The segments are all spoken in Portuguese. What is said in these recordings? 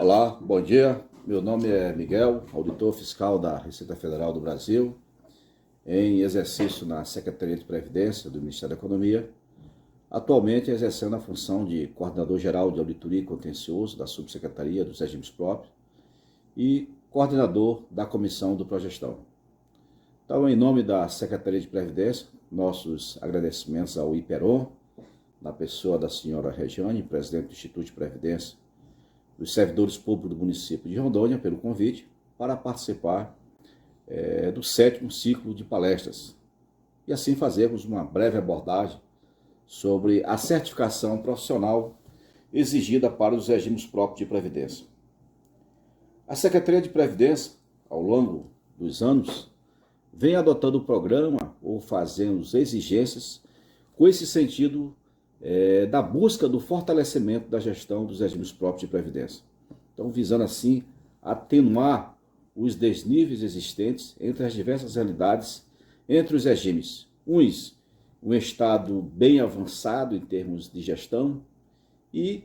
Olá, bom dia. Meu nome é Miguel, auditor fiscal da Receita Federal do Brasil, em exercício na Secretaria de Previdência do Ministério da Economia, atualmente exercendo a função de coordenador-geral de auditoria e contencioso da Subsecretaria dos Regimes Próprios e coordenador da Comissão do Progestão. Então, em nome da Secretaria de Previdência, nossos agradecimentos ao IPERON, na pessoa da senhora Regiane, presidente do Instituto de Previdência, dos servidores públicos do município de Rondônia, pelo convite para participar do 7º ciclo de palestras e assim fazermos uma breve abordagem sobre a certificação profissional exigida para os regimes próprios de previdência. A Secretaria de Previdência, ao longo dos anos, vem adotando o programa ou fazendo exigências com esse sentido da busca do fortalecimento da gestão dos regimes próprios de previdência. Então, visando assim atenuar os desníveis existentes entre as diversas realidades entre os regimes. Uns, um estado bem avançado em termos de gestão e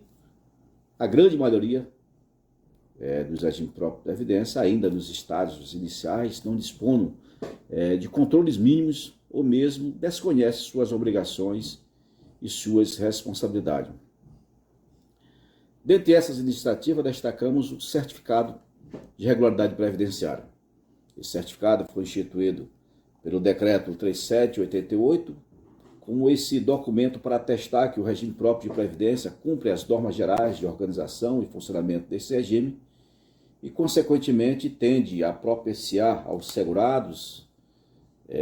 a grande maioria dos regimes próprios de previdência, ainda nos estágios iniciais, não dispõem de controles mínimos ou mesmo desconhecem suas obrigações e suas responsabilidades. Dentre essas iniciativas, destacamos o certificado de regularidade previdenciária. Esse certificado foi instituído pelo Decreto 3788, como esse documento para atestar que o regime próprio de previdência cumpre as normas gerais de organização e funcionamento desse regime e, consequentemente, tende a propiciar aos segurados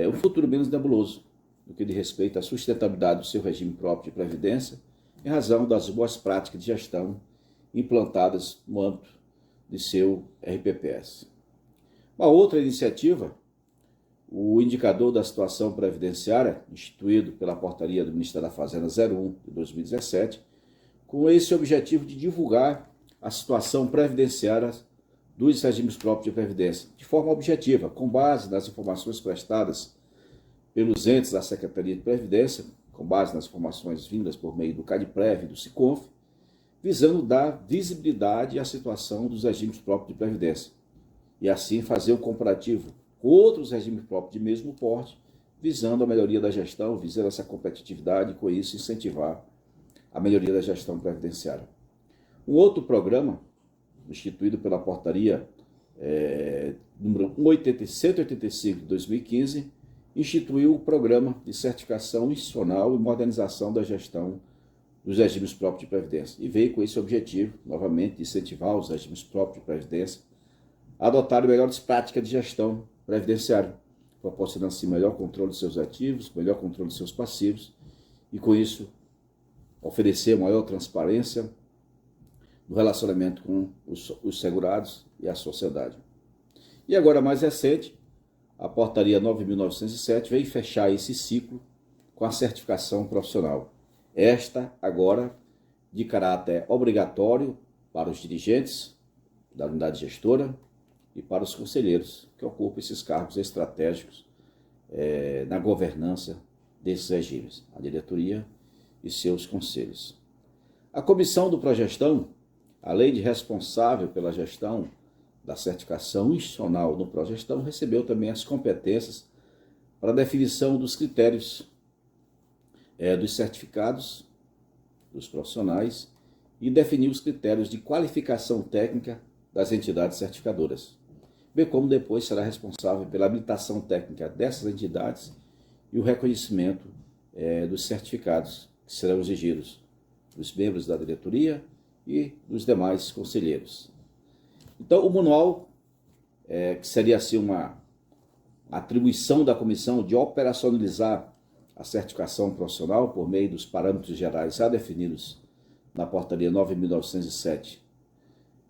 um futuro menos nebuloso no que diz respeito à sustentabilidade do seu regime próprio de previdência, em razão das boas práticas de gestão implantadas no âmbito de seu RPPS. Uma outra iniciativa, o indicador da situação previdenciária, instituído pela portaria do Ministério da Fazenda 01 de 2017, com esse objetivo de divulgar a situação previdenciária dos regimes próprios de previdência, de forma objetiva, com base nas informações prestadas pelos entes da Secretaria de Previdência, com base nas informações vindas por meio do CADPREV e do SICONF, visando dar visibilidade à situação dos regimes próprios de previdência e assim fazer um comparativo com outros regimes próprios de mesmo porte, visando a melhoria da gestão, visando essa competitividade e com isso incentivar a melhoria da gestão previdenciária. Um outro programa, instituído pela portaria número 185 de 2015, instituiu o programa de certificação institucional e modernização da gestão dos regimes próprios de previdência e veio com esse objetivo, novamente, de incentivar os regimes próprios de previdência a adotarem melhores práticas de gestão previdenciária, proporcionando assim melhor controle de seus ativos, melhor controle de seus passivos e, com isso, oferecer maior transparência no relacionamento com os segurados e a sociedade. E agora, mais recente, a portaria 9.907 veio fechar esse ciclo com a certificação profissional. Esta, agora, de caráter obrigatório para os dirigentes da unidade gestora e para os conselheiros que ocupam esses cargos estratégicos na governança desses regimes, a diretoria e seus conselhos. A comissão do Progestão, além de responsável pela gestão da certificação institucional no Progestão, recebeu também as competências para a definição dos critérios dos certificados dos profissionais e definir os critérios de qualificação técnica das entidades certificadoras, bem como depois será responsável pela habilitação técnica dessas entidades e o reconhecimento dos certificados que serão exigidos dos membros da diretoria e dos demais conselheiros. Então, o manual, que seria assim uma atribuição da comissão de operacionalizar a certificação profissional por meio dos parâmetros gerais já definidos na portaria 9.907,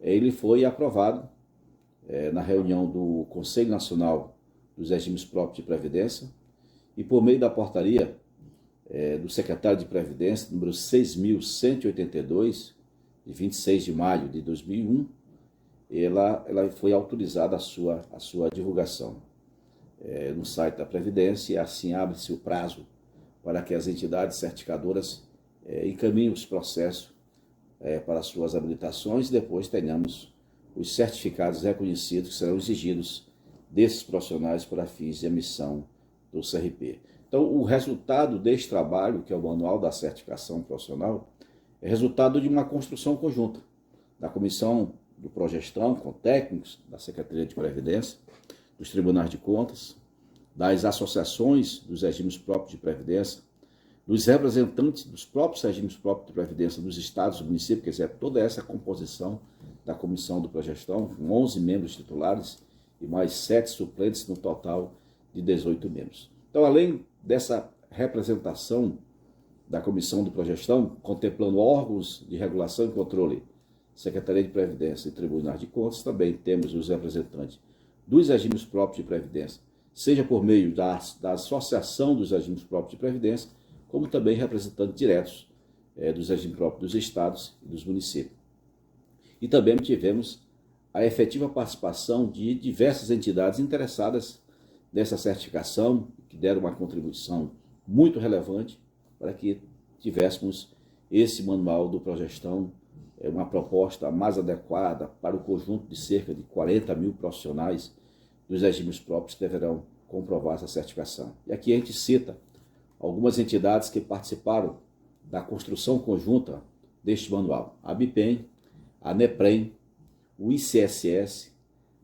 ele foi aprovado na reunião do Conselho Nacional dos Regimes Próprios de Previdência e por meio da portaria do secretário de Previdência, número 6.182, de 26 de maio de 2001, ela foi autorizada a sua divulgação no site da Previdência e assim abre-se o prazo para que as entidades certificadoras encaminhem os processos para suas habilitações e depois tenhamos os certificados reconhecidos que serão exigidos desses profissionais para fins de emissão do CRP. Então, o resultado deste trabalho, que é o Manual da Certificação Profissional, é resultado de uma construção conjunta da Comissão do Progestão, com técnicos da Secretaria de Previdência, dos Tribunais de Contas, das associações dos regimes próprios de Previdência, dos representantes dos próprios regimes próprios de Previdência dos estados e municípios, quer dizer, toda essa composição da Comissão do Progestão, com 11 membros titulares e mais 7 suplentes, no total de 18 membros. Então, além dessa representação da Comissão do Progestão, contemplando órgãos de regulação e controle, Secretaria de Previdência e Tribunais de Contas, também temos os representantes dos regimes próprios de Previdência, seja por meio da Associação dos Regimes Próprios de Previdência, como também representantes diretos dos regimes próprios dos estados e dos municípios. E também tivemos a efetiva participação de diversas entidades interessadas nessa certificação, que deram uma contribuição muito relevante para que tivéssemos esse manual do Progestão, uma proposta mais adequada para o conjunto de cerca de 40 mil profissionais dos regimes próprios que deverão comprovar essa certificação. E aqui a gente cita algumas entidades que participaram da construção conjunta deste manual: a ABIPEM, a NEPREM, o ICSS,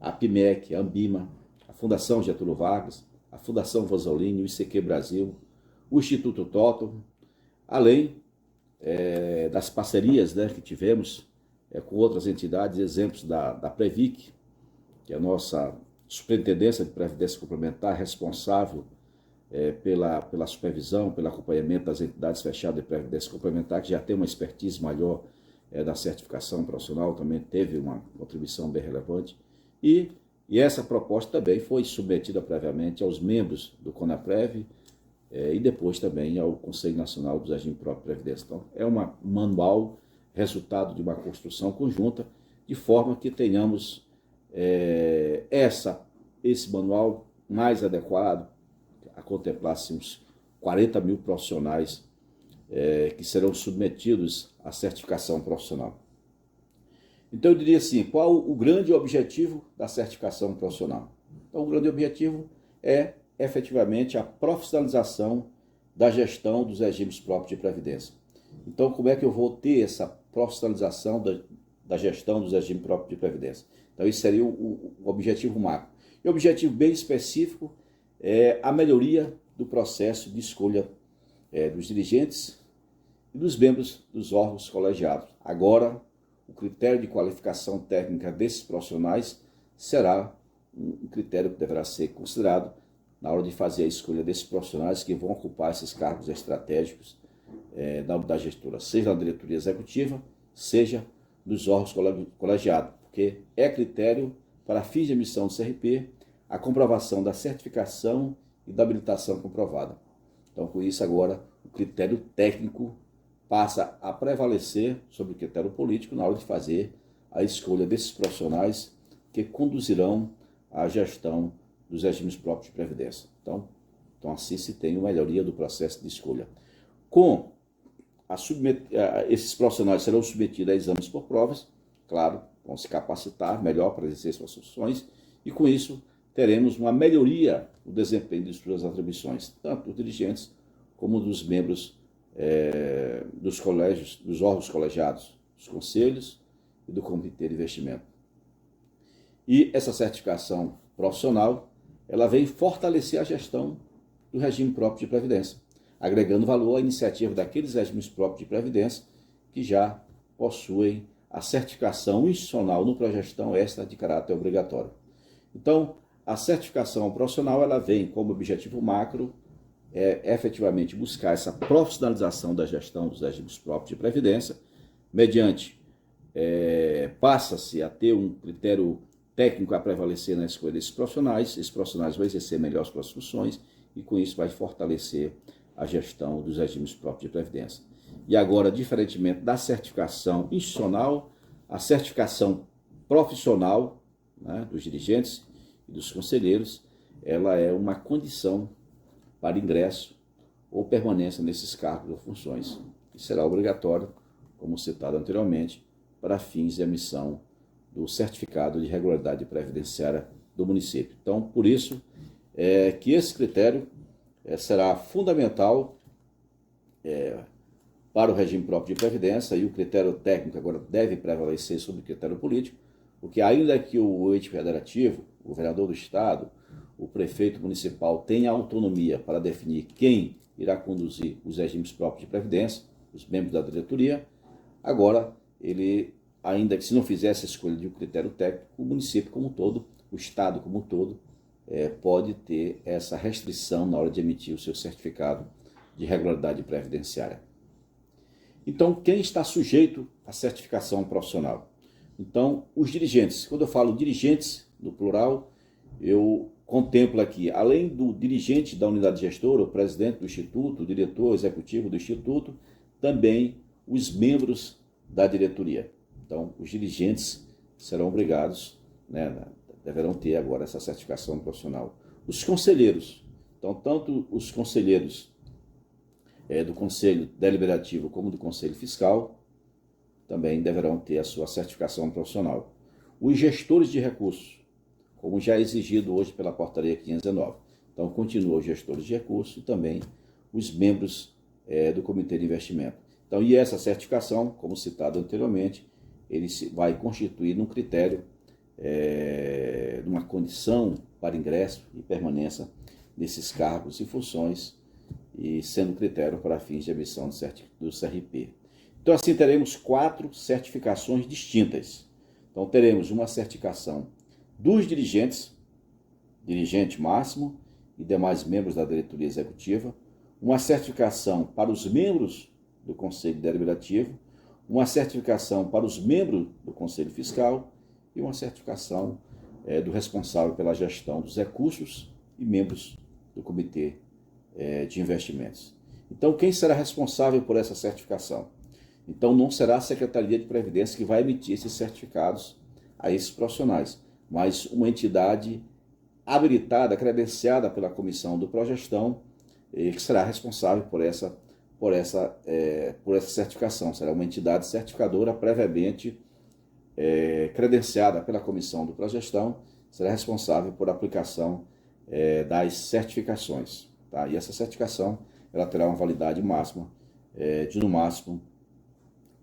a PIMEC, a ANBIMA, a Fundação Getúlio Vargas, a Fundação Vanzolini, o ICQ Brasil, o Instituto Totum, além das parcerias que tivemos com outras entidades, exemplos da Previc, que é a nossa Superintendência de Previdência Complementar, responsável pela supervisão, pelo acompanhamento das entidades fechadas de Previdência Complementar, que já tem uma expertise maior da certificação profissional, também teve uma contribuição bem relevante. E essa proposta também foi submetida previamente aos membros do CONAPREV e depois também ao Conselho Nacional dos Regimes Próprios de Previdência. Então, é um manual resultado de uma construção conjunta, de forma que tenhamos esse manual mais adequado, a contemplar uns 40 mil profissionais que serão submetidos à certificação profissional. Então, eu diria assim, qual o grande objetivo da certificação profissional? Então, o grande objetivo é, efetivamente, a profissionalização da gestão dos regimes próprios de previdência. Então, como é que eu vou ter essa profissionalização da gestão dos regimes próprios de previdência? Então, esse seria o objetivo macro. E o objetivo bem específico é a melhoria do processo de escolha dos dirigentes e dos membros dos órgãos colegiados. Agora, o critério de qualificação técnica desses profissionais será um critério que deverá ser considerado na hora de fazer a escolha desses profissionais que vão ocupar esses cargos estratégicos da gestora, seja na diretoria executiva, seja nos órgãos colegiados, porque é critério para fins de emissão do CRP a comprovação da certificação e da habilitação comprovada. Então, com isso, agora, o critério técnico passa a prevalecer sobre o critério político na hora de fazer a escolha desses profissionais que conduzirão a gestão dos regimes próprios de previdência. Então assim se tem uma melhoria do processo de escolha. Esses profissionais serão submetidos a exames por provas, claro, vão se capacitar melhor para exercer suas funções, e com isso teremos uma melhoria no desempenho de suas atribuições, tanto dos dirigentes como dos membros dos colégios, dos órgãos colegiados, dos conselhos e do comitê de investimento. E essa certificação profissional, ela vem fortalecer a gestão do regime próprio de previdência, agregando valor à iniciativa daqueles regimes próprios de previdência que já possuem a certificação institucional no Progestão extra de caráter obrigatório. Então, a certificação profissional, ela vem como objetivo macro efetivamente buscar essa profissionalização da gestão dos regimes próprios de previdência, mediante passa-se a ter um critério técnico a prevalecer na escolha desses profissionais. Esses profissionais vão exercer melhor suas funções e com isso vai fortalecer a gestão dos regimes próprios de previdência. E agora, diferentemente da certificação institucional, a certificação profissional, dos dirigentes e dos conselheiros, ela é uma condição para ingresso ou permanência nesses cargos ou funções, e será obrigatório, como citado anteriormente, para fins de emissão do certificado de regularidade previdenciária do município. Então, por isso, que esse critério será fundamental para o regime próprio de previdência, e o critério técnico agora deve prevalecer sobre o critério político, porque ainda que o ente federativo, o governador do estado, o prefeito municipal tenha autonomia para definir quem irá conduzir os regimes próprios de previdência, os membros da diretoria, agora ele, ainda que se não fizesse a escolha de um critério técnico, o município como um todo, o estado como um todo, pode ter essa restrição na hora de emitir o seu certificado de regularidade previdenciária. Então, quem está sujeito à certificação profissional? Então, os dirigentes. Quando eu falo dirigentes, no plural, eu contemplo aqui, além do dirigente da unidade gestora, o presidente do instituto, o diretor executivo do instituto, também os membros da diretoria. Então, os dirigentes serão obrigados, deverão ter agora essa certificação profissional. Os conselheiros, então, tanto os conselheiros do Conselho Deliberativo como do Conselho Fiscal, também deverão ter a sua certificação profissional. Os gestores de recursos, como já é exigido hoje pela Portaria 519. Então, continua os gestores de recursos e também os membros do Comitê de Investimento. Então, e essa certificação, como citado anteriormente, ele vai constituir um critério, numa condição para ingresso e permanência nesses cargos e funções, e sendo critério para fins de emissão do CRP. Então, assim, teremos 4 certificações distintas. Então, teremos uma certificação dos dirigentes, dirigente máximo e demais membros da diretoria executiva, uma certificação para os membros do Conselho Deliberativo, uma certificação para os membros do Conselho Fiscal e uma certificação do responsável pela gestão dos recursos e membros do Comitê de Investimentos. Então, quem será responsável por essa certificação? Então, não será a Secretaria de Previdência que vai emitir esses certificados a esses profissionais, mas uma entidade habilitada, credenciada pela Comissão do Progestão, que será responsável por essa certificação. Será uma entidade certificadora previamente credenciada pela Comissão do Progestão, será responsável por aplicação das certificações. Tá? E essa certificação ela terá uma validade máxima de, no máximo,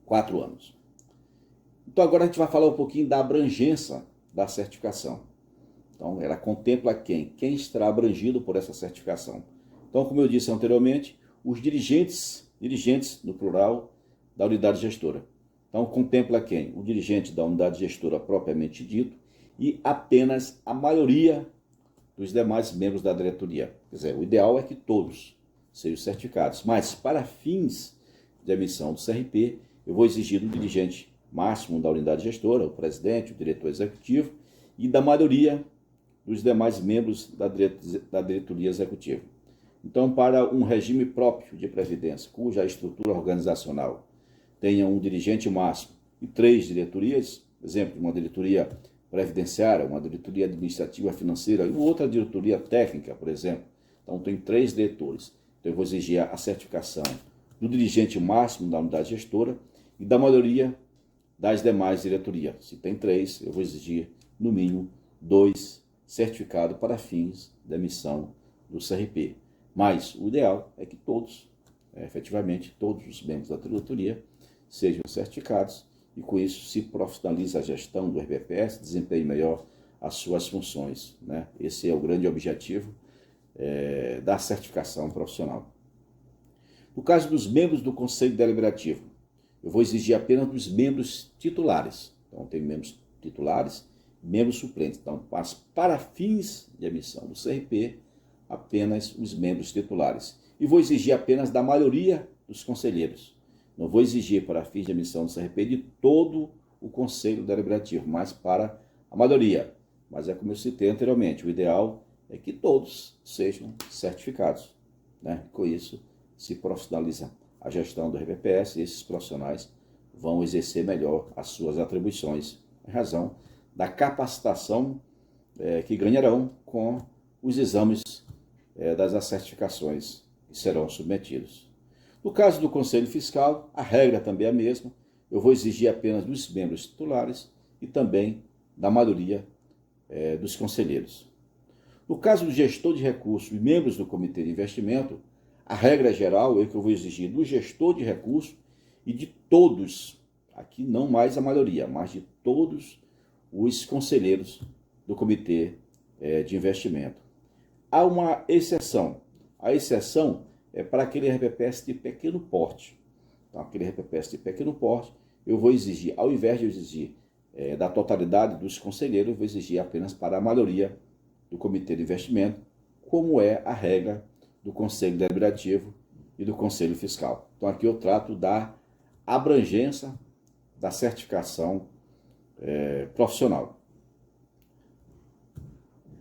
4 anos. Então, agora a gente vai falar um pouquinho da abrangência da certificação. Então, ela contempla quem? Quem estará abrangido por essa certificação. Então, como eu disse anteriormente, os dirigentes, no plural, da unidade gestora. Então, contempla quem? O dirigente da unidade gestora propriamente dito e apenas a maioria dos demais membros da diretoria. Quer dizer, o ideal é que todos sejam certificados, mas para fins de emissão do CRP, eu vou exigir do dirigente máximo da unidade gestora, o presidente, o diretor executivo, e da maioria dos demais membros da diretoria executiva. Então, para um regime próprio de previdência, cuja estrutura organizacional tenha um dirigente máximo e 3 diretorias, exemplo, uma diretoria previdenciária, uma diretoria administrativa financeira e outra diretoria técnica, por exemplo. Então, tem 3 diretores. Então, eu vou exigir a certificação do dirigente máximo da unidade gestora e da maioria das demais diretorias. Se tem 3, eu vou exigir, no mínimo, 2 certificados para fins da emissão do CRP. Mas o ideal é que todos, efetivamente, todos os membros da diretoria sejam certificados e com isso se profissionaliza a gestão do RBPS, desempenhe melhor as suas funções. Esse é o grande objetivo da certificação profissional. No caso dos membros do Conselho Deliberativo, eu vou exigir apenas dos membros titulares. Então, tem membros titulares e membros suplentes. Então, para fins de emissão do CRP, apenas os membros titulares. E vou exigir apenas da maioria dos conselheiros. Não vou exigir para fins de emissão do CRP de todo o Conselho Deliberativo, mas para a maioria. Mas é como eu citei anteriormente, o ideal é que todos sejam certificados. Com isso, se profissionaliza a gestão do RBPS e esses profissionais vão exercer melhor as suas atribuições, em razão da capacitação que ganharão com os exames das certificações que serão submetidos. No caso do Conselho Fiscal, a regra também é a mesma. Eu vou exigir apenas dos membros titulares e também da maioria dos conselheiros. No caso do gestor de recursos e membros do comitê de investimento, a regra geral é que eu vou exigir do gestor de recursos e de todos, aqui não mais a maioria, mas de todos os conselheiros do comitê de investimento. Há uma exceção. A exceção é para aquele RPPS de pequeno porte. Então, aquele RPPS de pequeno porte, eu vou exigir, ao invés de exigir da totalidade dos conselheiros, eu vou exigir apenas para a maioria do comitê de investimento, como é a regra do Conselho Deliberativo e do Conselho Fiscal. Então, aqui eu trato da abrangência da certificação profissional.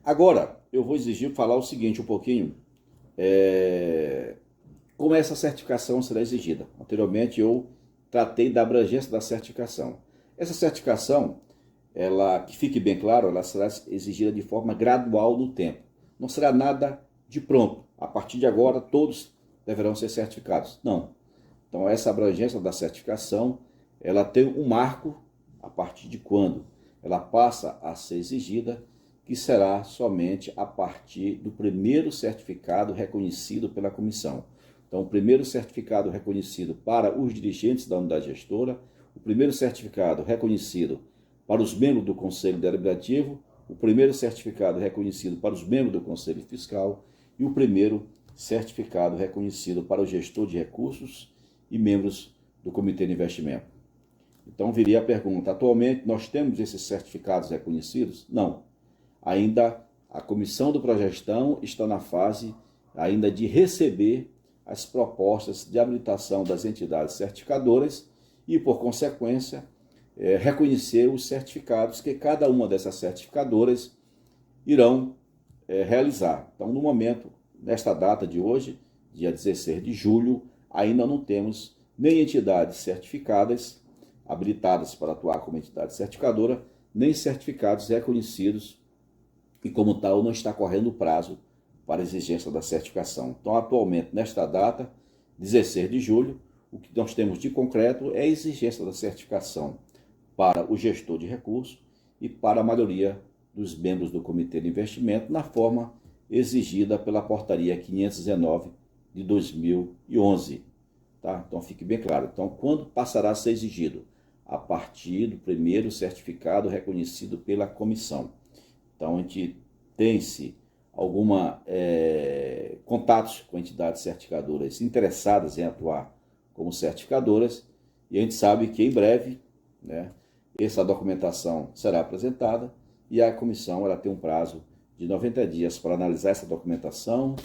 Agora, eu vou exigir falar o seguinte um pouquinho, como essa certificação será exigida. Anteriormente eu tratei da abrangência da certificação. Essa certificação, que fique bem claro, ela será exigida de forma gradual no tempo. Não será nada de pronto. A partir de agora, todos deverão ser certificados. Não. Então, essa abrangência da certificação, ela tem um marco a partir de quando ela passa a ser exigida, que será somente a partir do primeiro certificado reconhecido pela comissão. Então, o primeiro certificado reconhecido para os dirigentes da unidade gestora, o primeiro certificado reconhecido para os membros do Conselho Deliberativo, o primeiro certificado reconhecido para os membros do Conselho Fiscal e o primeiro certificado reconhecido para o gestor de recursos e membros do Comitê de Investimento. Então, viria a pergunta, atualmente nós temos esses certificados reconhecidos? Não. Ainda a comissão do Progestão está na fase ainda de receber as propostas de habilitação das entidades certificadoras e, por consequência, reconhecer os certificados que cada uma dessas certificadoras irão realizar. Então, no momento, nesta data de hoje, dia 16 de julho, ainda não temos nem entidades certificadas, habilitadas para atuar como entidade certificadora, nem certificados reconhecidos e, como tal, não está correndo o prazo para a exigência da certificação. Então, atualmente, nesta data, 16 de julho, o que nós temos de concreto é a exigência da certificação para o gestor de recursos e para a maioria dos membros do Comitê de Investimento, na forma exigida pela Portaria 519 de 2011. Tá? Então, fique bem claro. Então, quando passará a ser exigido? A partir do primeiro certificado reconhecido pela comissão. Então, a gente tem-se contatos com entidades certificadoras interessadas em atuar como certificadoras, e a gente sabe que em breve, essa documentação será apresentada e a comissão ela tem um prazo de 90 dias para analisar essa documentação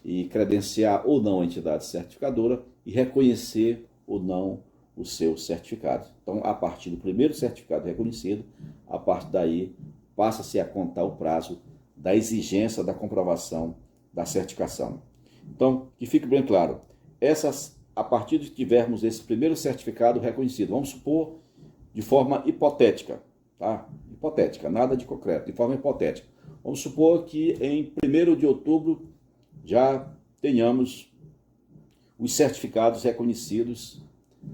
e credenciar ou não a entidade certificadora e reconhecer ou não o seu certificado. Então, a partir do primeiro certificado reconhecido, a partir daí passa-se a contar o prazo da exigência da comprovação da certificação. Então, que fique bem claro, a partir de que tivermos esse primeiro certificado reconhecido, vamos supor de forma hipotética, tá? Hipotética, nada de concreto, de forma hipotética. Vamos supor que em 1º de outubro já tenhamos os certificados reconhecidos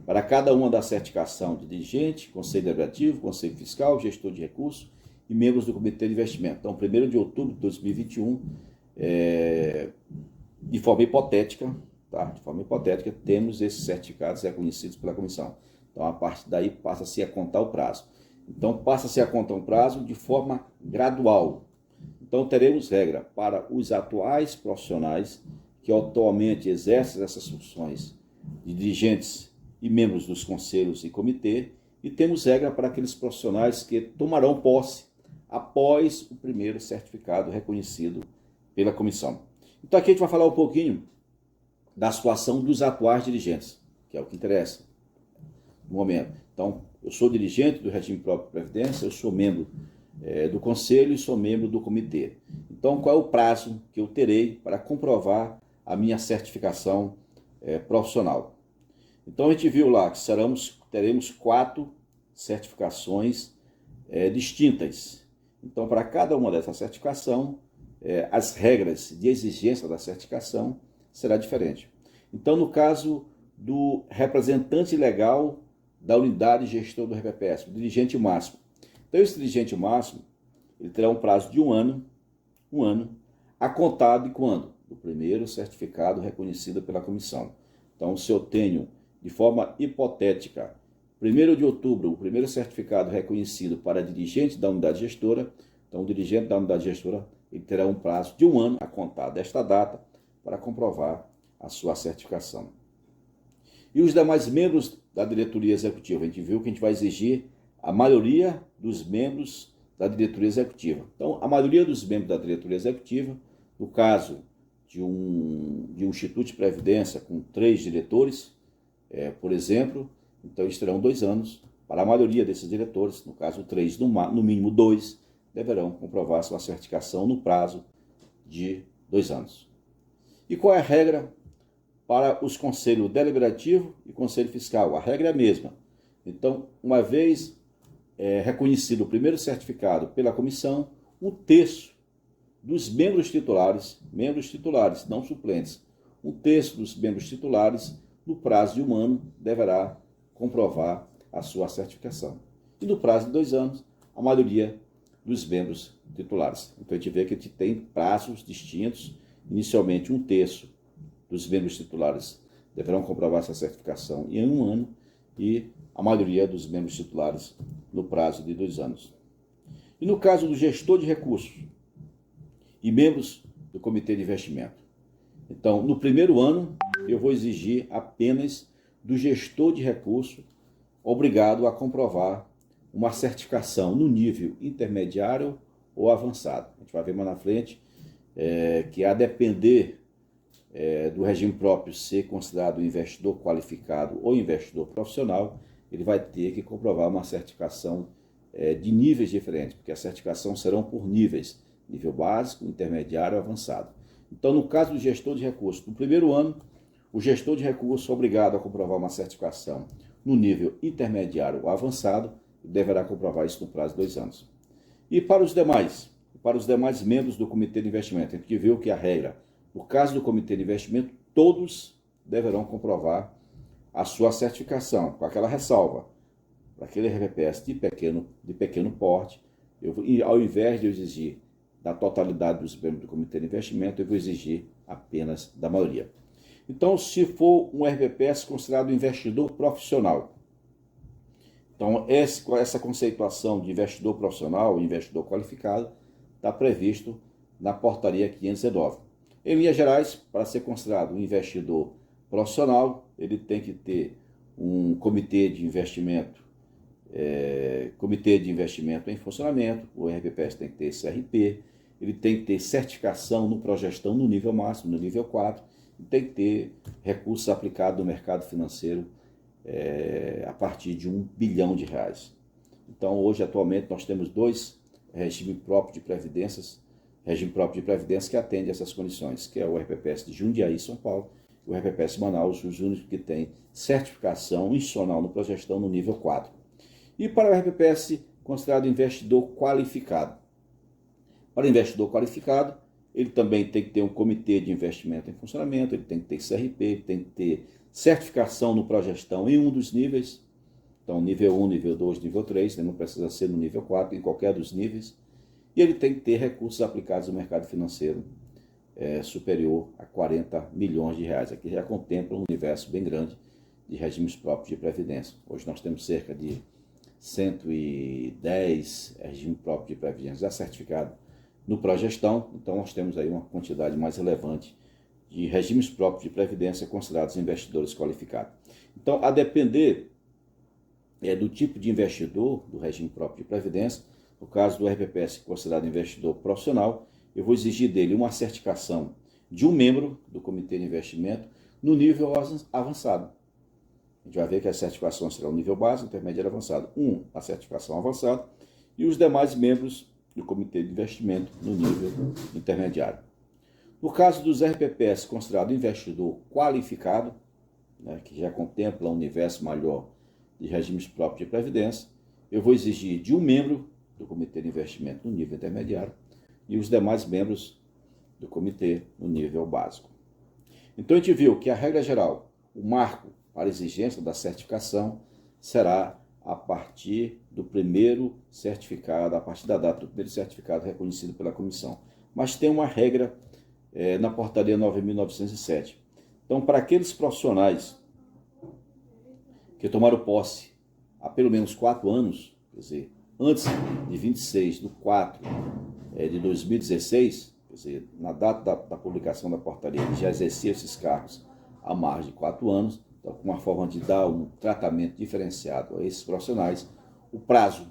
para cada uma da certificação de dirigente, Conselho Deliberativo, Conselho Fiscal, gestor de recursos e membros do Comitê de Investimento. Então, 1º de outubro de 2021, de forma hipotética, tá? De forma hipotética, temos esses certificados reconhecidos pela comissão. Então, a partir daí, passa-se a contar o prazo. Então, passa-se a contar um prazo de forma gradual. Então, teremos regra para os atuais profissionais que atualmente exercem essas funções de dirigentes e membros dos conselhos e comitê, e temos regra para aqueles profissionais que tomarão posse após o primeiro certificado reconhecido pela comissão. Então, aqui a gente vai falar um pouquinho da situação dos atuais dirigentes, que é o que interessa no momento. Então, eu sou dirigente do regime próprio de previdência, eu sou membro do conselho e sou membro do comitê. Então, qual é o prazo que eu terei para comprovar a minha certificação profissional? Então, a gente viu lá que teremos 4 certificações distintas. Então, para cada uma dessa certificação, as regras de exigência da certificação será diferente. Então, no caso do representante legal da unidade gestor do RPPS, o dirigente máximo. Então, esse dirigente máximo, ele terá um prazo de um ano, a contar de quando? Do primeiro certificado reconhecido pela comissão. Então, se eu tenho, de forma hipotética, 1º de outubro, o primeiro certificado reconhecido para dirigente da unidade gestora, então o dirigente da unidade gestora ele terá um prazo de um ano a contar desta data para comprovar a sua certificação. E os demais membros da diretoria executiva, a gente viu que a gente vai exigir a maioria dos membros da diretoria executiva. Então, a maioria dos membros da diretoria executiva, no caso de um instituto de previdência com 3 diretores, por exemplo, então eles terão 2 anos. Para a maioria desses diretores, no caso 3, no mínimo 2, deverão comprovar sua certificação no prazo de 2 anos. E qual é a regra para os conselhos deliberativo e conselho fiscal? A regra é a mesma. Então, uma vez reconhecido o primeiro certificado pela comissão, 1/3 dos membros titulares, não suplentes, 1/3 dos membros titulares, no prazo de um ano, deverá comprovar a sua certificação. E no prazo de 2 anos, a maioria dos membros titulares. Então a gente vê que a gente tem prazos distintos. Inicialmente, 1/3 dos membros titulares deverão comprovar essa certificação em um ano e a maioria dos membros titulares no prazo de 2 anos. E no caso do gestor de recursos e membros do comitê de investimento, então, no primeiro ano, eu vou exigir apenas do gestor de recursos obrigado a comprovar uma certificação no nível intermediário ou avançado. A gente vai ver mais na frente que, a depender do regime próprio ser considerado investidor qualificado ou investidor profissional, ele vai ter que comprovar uma certificação de níveis diferentes, porque a certificação serão por níveis, nível básico, intermediário e avançado. Então, no caso do gestor de recursos, no primeiro ano, o gestor de recursos é obrigado a comprovar uma certificação no nível intermediário ou avançado, e deverá comprovar isso no prazo de 2 anos. E para os demais membros do comitê de investimento, a gente viu que a regra, no caso do comitê de investimento, todos deverão comprovar a sua certificação, com aquela ressalva, para aquele RPPS de pequeno porte, ao invés de eu exigir da totalidade dos membros do comitê de investimento, eu vou exigir apenas da maioria. Então, se for um RPPS considerado investidor profissional, então essa conceituação de investidor profissional, investidor qualificado, está previsto na portaria 519. Em linhas gerais, para ser considerado um investidor profissional, ele tem que ter um comitê de investimento em funcionamento, o RPPS tem que ter CRP, ele tem que ter certificação no Progestão no nível máximo, no nível 4, e tem que ter recursos aplicados no mercado financeiro a partir de R$1 bilhão. Então, hoje, atualmente, nós temos 2 regimes próprios de previdência que atende essas condições, que é o RPPS de Jundiaí, São Paulo, e o RPPS Manaus, os únicos que têm certificação institucional no Progestão no nível 4. E para o RPPS considerado investidor qualificado. Para o investidor qualificado, ele também tem que ter um comitê de investimento em funcionamento, ele tem que ter CRP, ele tem que ter certificação no Progestão em um dos níveis, então nível 1, nível 2, nível 3, ele não precisa ser no nível 4, em qualquer dos níveis, e ele tem que ter recursos aplicados no mercado financeiro superior a R$40 milhões. Aqui já contempla um universo bem grande de regimes próprios de previdência. Hoje nós temos cerca de 110 regimes próprios de previdência já certificados no Progestão, então nós temos aí uma quantidade mais relevante de regimes próprios de previdência considerados investidores qualificados. Então, a depender do tipo de investidor do regime próprio de previdência, no caso do RPPS considerado investidor profissional, eu vou exigir dele uma certificação de um membro do comitê de investimento no nível avançado. A gente vai ver que as certificações serão nível básico, intermediário e avançado. A certificação avançada e os demais membros do comitê de investimento no nível intermediário. No caso dos RPPS considerado investidor qualificado, que já contempla um universo maior de regimes próprios de previdência, eu vou exigir de um membro do comitê de investimento no nível intermediário e os demais membros do comitê no nível básico. Então a gente viu que a regra geral, o marco para a exigência da certificação será a partir do primeiro certificado, a partir da data do primeiro certificado reconhecido pela comissão. Mas tem uma regra na portaria 9.907. Então, para aqueles profissionais que tomaram posse há pelo menos 4 anos, quer dizer, antes de 26/4/2016, quer dizer, na data da publicação da portaria, ele já exercia esses cargos há mais de 4 anos, então, uma forma de dar um tratamento diferenciado a esses profissionais, o prazo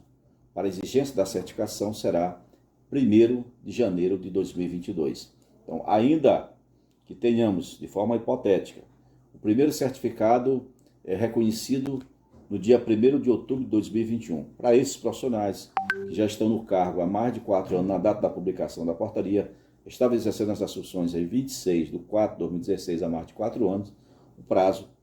para a exigência da certificação será 1º de janeiro de 2022. Então, ainda que tenhamos, de forma hipotética, o primeiro certificado reconhecido no dia 1º de outubro de 2021, para esses profissionais que já estão no cargo há mais de 4 anos, na data da publicação da portaria, estavam exercendo as funções em 26/4/2016, há mais de 4 anos, o prazo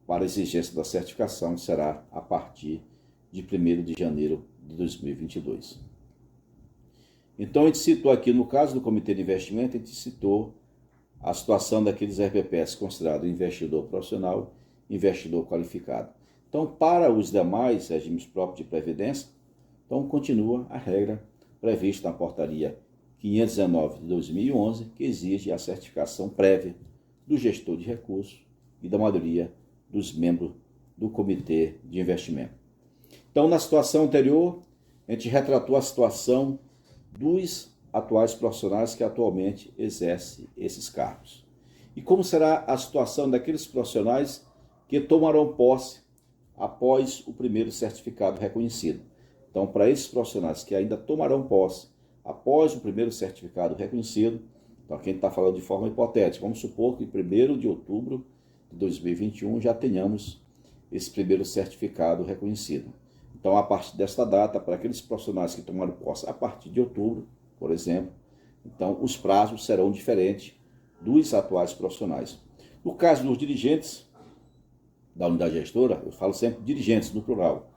para a exigência da certificação será a partir de 1º de janeiro de 2022. Então, a gente citou aqui, no caso do Comitê de Investimento, a gente citou a situação daqueles RPPs considerados investidor profissional, investidor qualificado. Então, para os demais regimes próprios de previdência, então continua a regra prevista na portaria 519 de 2011, que exige a certificação prévia do gestor de recursos e da maioria dos membros do Comitê de Investimento. Então, na situação anterior, a gente retratou a situação dos atuais profissionais que atualmente exercem esses cargos. E como será a situação daqueles profissionais que tomarão posse após o primeiro certificado reconhecido? Então, para esses profissionais que ainda tomarão posse após o primeiro certificado reconhecido, então aqui a gente está falando de forma hipotética, vamos supor que em 1º de outubro de 2021 já tenhamos esse primeiro certificado reconhecido. Então, a partir desta data, para aqueles profissionais que tomaram posse a partir de outubro, por exemplo, então os prazos serão diferentes dos atuais profissionais. No caso dos dirigentes da unidade gestora, eu falo sempre dirigentes no plural,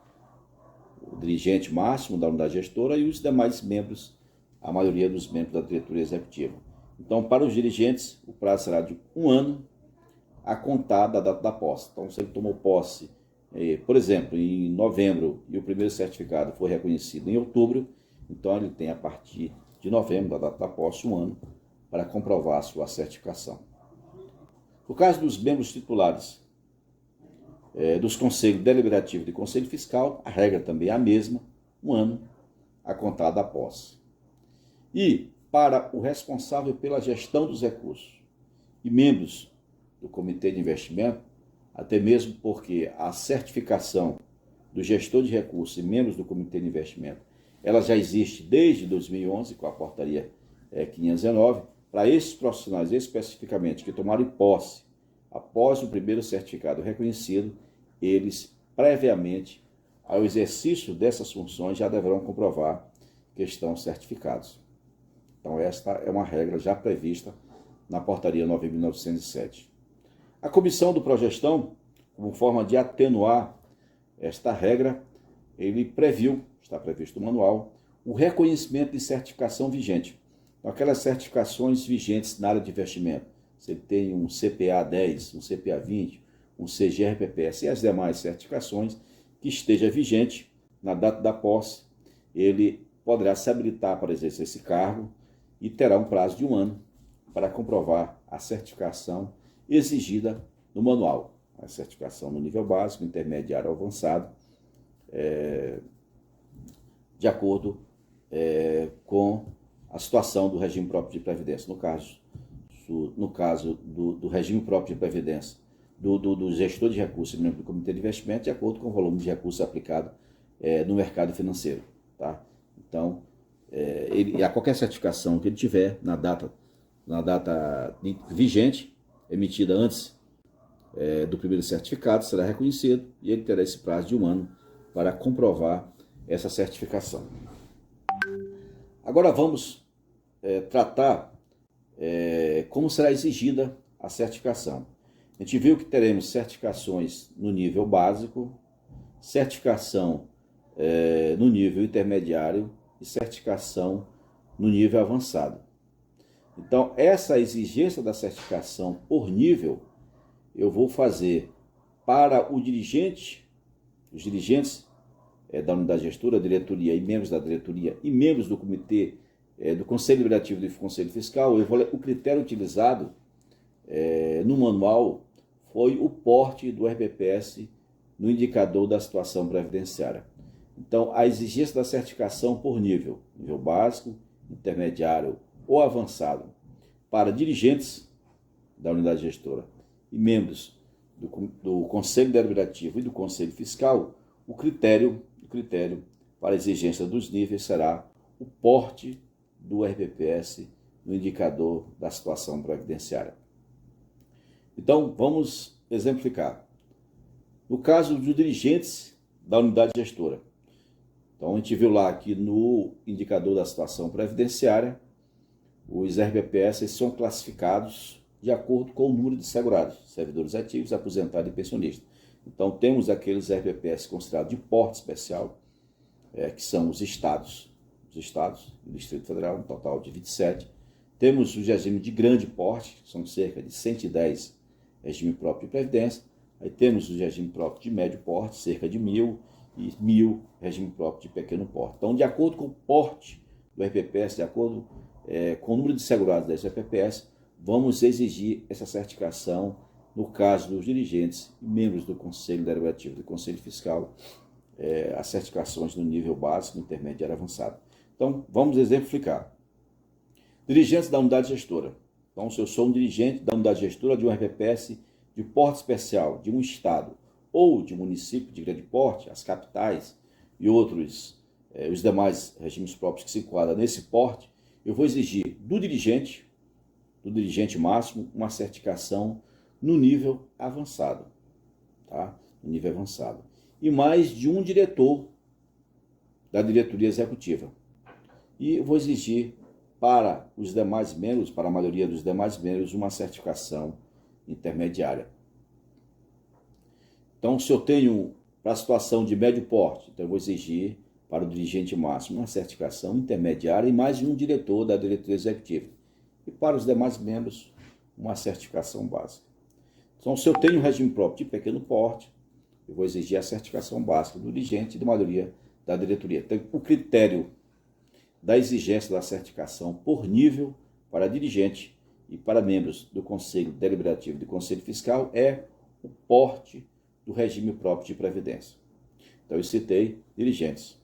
o dirigente máximo da unidade gestora e os demais membros, a maioria dos membros da diretoria executiva. Então, para os dirigentes, o prazo será de 1 ano a contar da data da posse. Então, se ele tomou posse, por exemplo, em novembro e o primeiro certificado foi reconhecido em outubro, então ele tem a partir de novembro, da data da posse, 1 ano para comprovar a sua certificação. No caso dos membros titulares dos Conselhos Deliberativo e Conselho Fiscal, a regra também é a mesma, 1 ano a contar da posse. E para o responsável pela gestão dos recursos e membros do Comitê de Investimento, até mesmo porque a certificação do gestor de recursos e membros do Comitê de Investimento, ela já existe desde 2011, com a portaria 519, para esses profissionais especificamente que tomaram posse após o primeiro certificado reconhecido, eles previamente ao exercício dessas funções já deverão comprovar que estão certificados. Então esta é uma regra já prevista na portaria 9.907. A comissão do Progestão, como forma de atenuar esta regra, ele previu, está previsto no manual, o reconhecimento de certificação vigente. Então, aquelas certificações vigentes na área de investimento. Você tem um CPA 10, um CPA 20, um CGRPPS e as demais certificações que esteja vigente na data da posse, ele poderá se habilitar para exercer esse cargo e terá um prazo de 1 ano para comprovar a certificação exigida no manual. A certificação no nível básico, intermediário ou avançado, de acordo com a situação do regime próprio de previdência. No caso do regime próprio de previdência, do gestor de recursos e membro do Comitê de Investimento, de acordo com o volume de recursos aplicado no mercado financeiro. Tá? Então, a qualquer certificação que ele tiver na data vigente, emitida antes do primeiro certificado, será reconhecido e ele terá esse prazo de 1 ano para comprovar essa certificação. Agora vamos tratar como será exigida a certificação. A gente viu que teremos certificações no nível básico, certificação no nível intermediário e certificação no nível avançado. Então, essa exigência da certificação por nível, eu vou fazer para os dirigentes da unidade gestora, diretoria e membros da diretoria e membros do comitê do Conselho Deliberativo e do Conselho Fiscal, o critério utilizado no manual foi o porte do RBPS no indicador da situação previdenciária. Então, a exigência da certificação por nível básico, intermediário ou avançado, para dirigentes da unidade gestora e membros do Conselho Deliberativo e do Conselho Fiscal, o critério para a exigência dos níveis será o porte do RBPS no indicador da situação previdenciária. Então, vamos exemplificar. No caso dos dirigentes da unidade gestora, então a gente viu lá que no indicador da situação previdenciária, os RBPS são classificados de acordo com o número de segurados, servidores ativos, aposentados e pensionistas. Então temos aqueles RBPS considerados de porte especial, que são os estados do Distrito Federal, um total de 27. Temos os regimes de grande porte, que são cerca de 110 regime próprio de previdência. Aí temos o regime próprio de médio porte, cerca de 1.000, e 1.000 regime próprio de pequeno porte. Então, de acordo com o porte do RPPS, de acordo com o número de segurados desse RPPS, vamos exigir essa certificação no caso dos dirigentes e membros do Conselho Deliberativo e do Conselho Fiscal, as certificações no nível básico, intermediário e avançado. Então, vamos exemplificar. Dirigentes da unidade gestora. Então, se eu sou um dirigente da unidade gestora de um RPPS de porte especial de um estado ou de um município de grande porte, as capitais e outros, os demais regimes próprios que se enquadram nesse porte, eu vou exigir do dirigente máximo, uma certificação no nível avançado, tá? No nível avançado. E mais de um diretor da diretoria executiva. E eu vou exigir para os demais membros, para a maioria dos demais membros, uma certificação intermediária. Então, se eu tenho para a situação de médio porte, então eu vou exigir para o dirigente máximo uma certificação intermediária e mais de um diretor da diretoria executiva. E para os demais membros, uma certificação básica. Então, se eu tenho um regime próprio de pequeno porte, eu vou exigir a certificação básica do dirigente e da maioria da diretoria. Então, o critério da exigência da certificação por nível para dirigente e para membros do Conselho Deliberativo e do Conselho Fiscal é o porte do regime próprio de previdência. Então, eu citei dirigentes.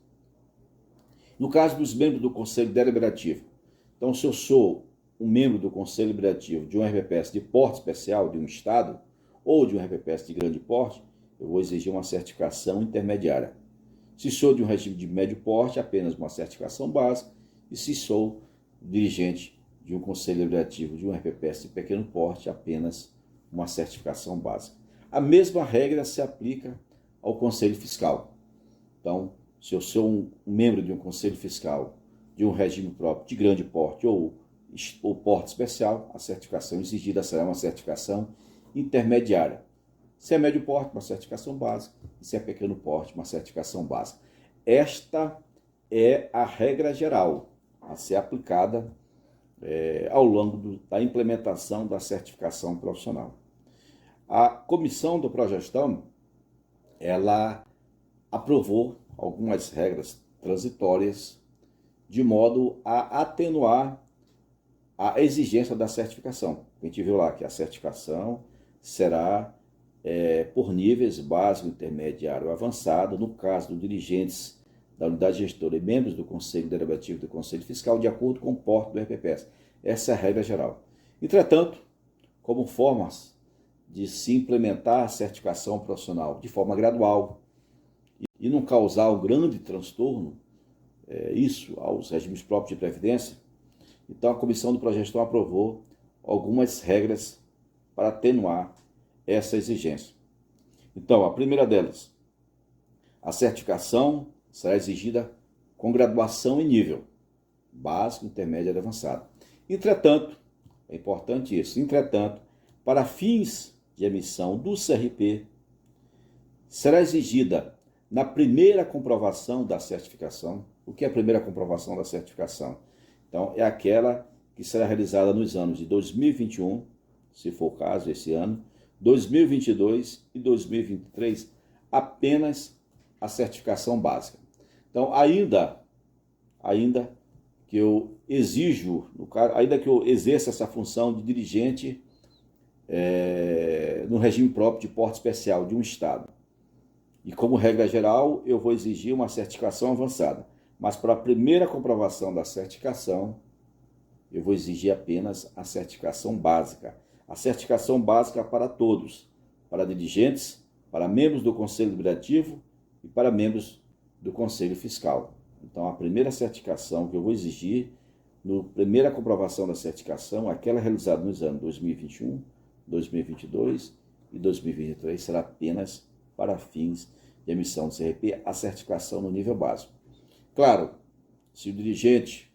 No caso dos membros do Conselho Deliberativo, então, se eu sou um membro do Conselho Deliberativo de um RPPS de porte especial de um estado ou de um RPPS de grande porte, eu vou exigir uma certificação intermediária. Se sou de um regime de médio porte, apenas uma certificação básica. E se sou dirigente de um Conselho Deliberativo de um RPPS de pequeno porte, apenas uma certificação básica. A mesma regra se aplica ao Conselho Fiscal. Então, se eu sou um membro de um Conselho Fiscal de um regime próprio de grande porte ou porte especial, a certificação exigida será uma certificação intermediária. Se é médio porte, uma certificação básica. E se é pequeno porte, uma certificação básica. Esta é a regra geral a ser aplicada ao longo da implementação da certificação profissional. A comissão do Progestão, ela aprovou algumas regras transitórias de modo a atenuar a exigência da certificação. A gente viu lá que a certificação será por níveis básico, intermediário e avançado, no caso dos dirigentes da unidade gestora e membros do Conselho Deliberativo e do Conselho Fiscal, de acordo com o porte do RPPS. Essa é a regra geral. Entretanto, como formas de se implementar a certificação profissional de forma gradual e não causar um grande transtorno, isso aos regimes próprios de previdência, então a Comissão do Progestão aprovou algumas regras para atenuar essa exigência. Então, a primeira delas, a certificação será exigida com graduação em nível básico, intermédio e avançado. Entretanto, é importante isso, entretanto, para fins de emissão do CRP, será exigida na primeira comprovação da certificação. O que é a primeira comprovação da certificação? Então, é aquela que será realizada nos anos de 2021, se for o caso, esse ano, 2022 e 2023, apenas a certificação básica. Então, ainda que eu exijo, ainda que eu exerça essa função de dirigente no regime próprio de porte especial de um Estado, e como regra geral, eu vou exigir uma certificação avançada. Mas para a primeira comprovação da certificação, eu vou exigir apenas a certificação básica. A certificação básica para todos, para dirigentes, para membros do Conselho Deliberativo e para membros do Conselho Fiscal. Então, a primeira certificação que eu vou exigir, na primeira comprovação da certificação, aquela realizada nos anos 2021, 2022 e 2023, será apenas para fins de emissão do CRP, a certificação no nível básico. Claro, se o dirigente,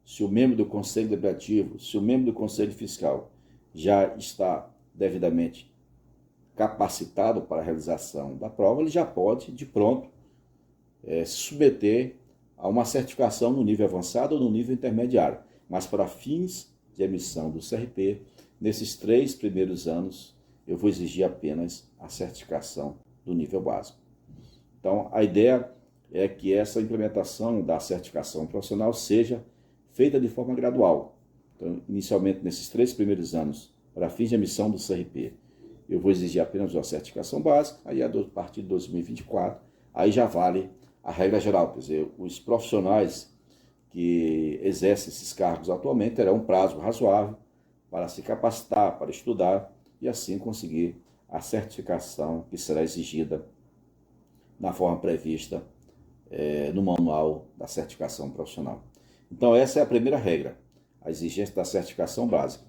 se o membro do Conselho Deliberativo, se o membro do Conselho Fiscal já está devidamente capacitado para a realização da prova, ele já pode, de pronto, se submeter a uma certificação no nível avançado ou no nível intermediário. Mas para fins de emissão do CRP, nesses 3 primeiros anos, eu vou exigir apenas a certificação do nível básico. Então, a ideia é que essa implementação da certificação profissional seja feita de forma gradual. Então, inicialmente, nesses 3 primeiros anos, para fins de emissão do CRP, eu vou exigir apenas uma certificação básica, aí a partir de 2024, aí já vale a regra geral, quer dizer, os profissionais que exercem esses cargos atualmente terão um prazo razoável para se capacitar, para estudar e assim conseguir a certificação que será exigida na forma prevista no manual da certificação profissional. Então essa é a primeira regra, a exigência da certificação básica.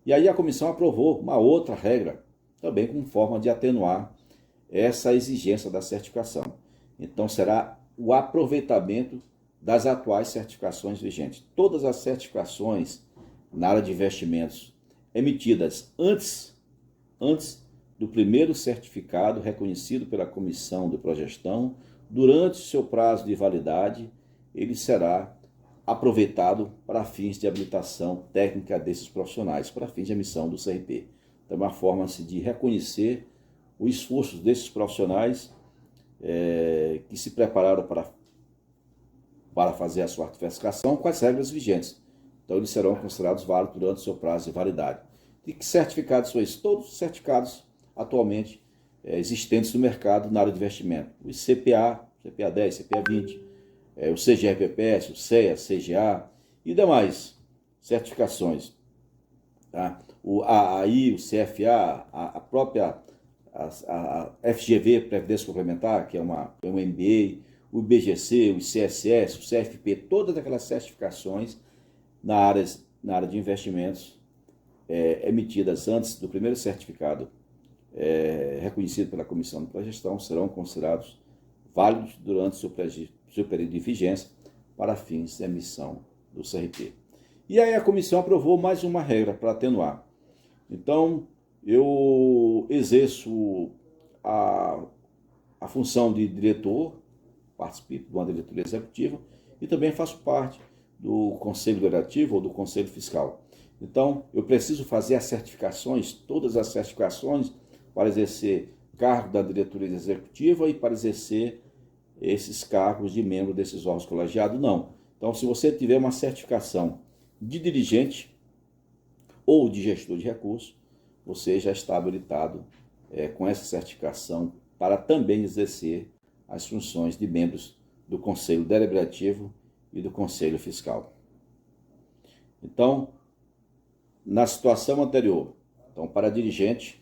E aí a comissão aprovou uma outra regra, também como forma de atenuar essa exigência da certificação. Então será o aproveitamento das atuais certificações vigentes. Todas as certificações na área de investimentos emitidas antes do primeiro certificado reconhecido pela comissão de progestão, durante o seu prazo de validade, ele será aproveitado para fins de habilitação técnica desses profissionais, para fins de emissão do CRP. Então, é uma forma de reconhecer o esforço desses profissionais que se prepararam para fazer a sua certificação com as regras vigentes. Então, eles serão considerados válidos durante o seu prazo de validade. E que certificados são esses? Todos os certificados atualmente existentes no mercado na área de investimento. O CPA, CPA 10, CPA 20, o CGRPPS, o CEA, CGA e demais certificações. Tá? O AAI, o CFA, a própria a FGV, Previdência Complementar, que é um MBA, o IBGC, o ICSS, o CFP, todas aquelas certificações na área de investimentos emitidas antes do primeiro certificado reconhecido pela Comissão de Progestão serão considerados válidos durante seu período de vigência para fins de emissão do CRP. E aí a comissão aprovou mais uma regra para atenuar. Então, eu exerço a função de diretor, participo de uma diretoria executiva e também faço parte do Conselho Deliberativo ou do Conselho Fiscal. Então, eu preciso fazer as certificações, todas as certificações, para exercer cargo da diretoria executiva e para exercer esses cargos de membro desses órgãos colegiados, não. Então, se você tiver uma certificação de dirigente ou de gestor de recursos, você já está habilitado com essa certificação para também exercer as funções de membros do Conselho Deliberativo e do Conselho Fiscal. Então, na situação anterior, então, para dirigente,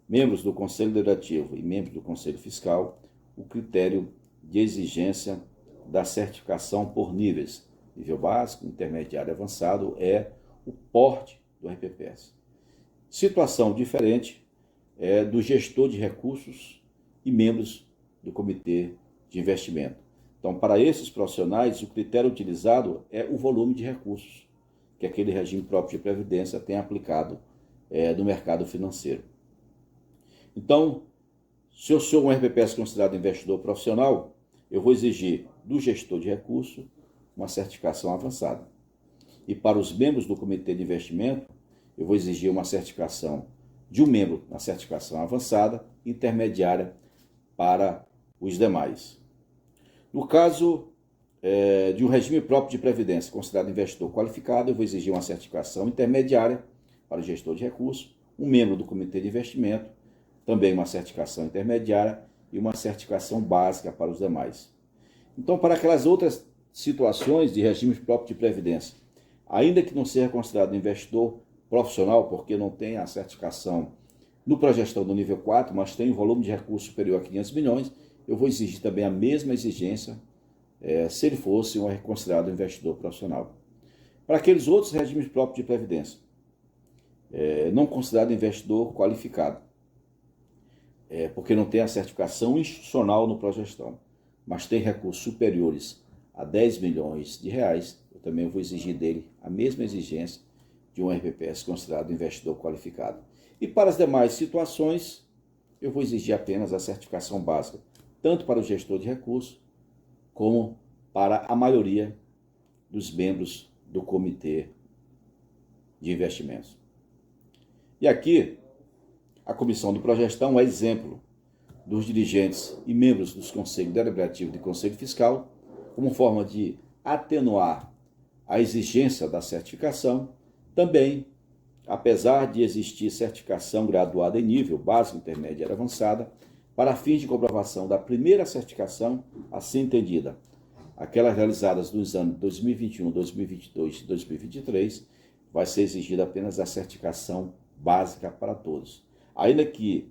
membros do Conselho Deliberativo e membros do Conselho Fiscal, o critério de exigência da certificação por níveis, nível básico, intermediário e avançado, é o porte do RPPS. Situação diferente é do gestor de recursos e membros do Comitê de Investimento. Então, para esses profissionais, o critério utilizado é o volume de recursos que aquele regime próprio de previdência tem aplicado no mercado financeiro. Então, se eu sou um RPPS considerado investidor profissional, eu vou exigir do gestor de recursos uma certificação avançada. E para os membros do Comitê de Investimento, eu vou exigir uma certificação de um membro na certificação avançada, intermediária para os demais. No caso de um regime próprio de previdência considerado investidor qualificado, eu vou exigir uma certificação intermediária para o gestor de recursos, um membro do comitê de investimento, também uma certificação intermediária e uma certificação básica para os demais. Então, para aquelas outras situações de regime próprio de previdência, ainda que não seja considerado investidor profissional, porque não tem a certificação no Progestão do nível 4, mas tem um volume de recursos superior a 500 milhões, eu vou exigir também a mesma exigência se ele fosse considerado investidor profissional. Para aqueles outros regimes próprios de previdência, não considerado investidor qualificado, porque não tem a certificação institucional no Progestão, mas tem recursos superiores a 10 milhões de reais, eu também vou exigir dele a mesma exigência de um RPPS considerado investidor qualificado. E para as demais situações, eu vou exigir apenas a certificação básica, tanto para o gestor de recursos, como para a maioria dos membros do comitê de investimentos. E aqui, a comissão do Progestão é exemplo dos dirigentes e membros dos Conselhos Deliberativo e do Conselho Fiscal, como forma de atenuar a exigência da certificação. Também, apesar de existir certificação graduada em nível básico, intermédia e avançada, para fins de comprovação da primeira certificação, assim entendida, aquelas realizadas nos anos 2021, 2022 e 2023, vai ser exigida apenas a certificação básica para todos. Ainda que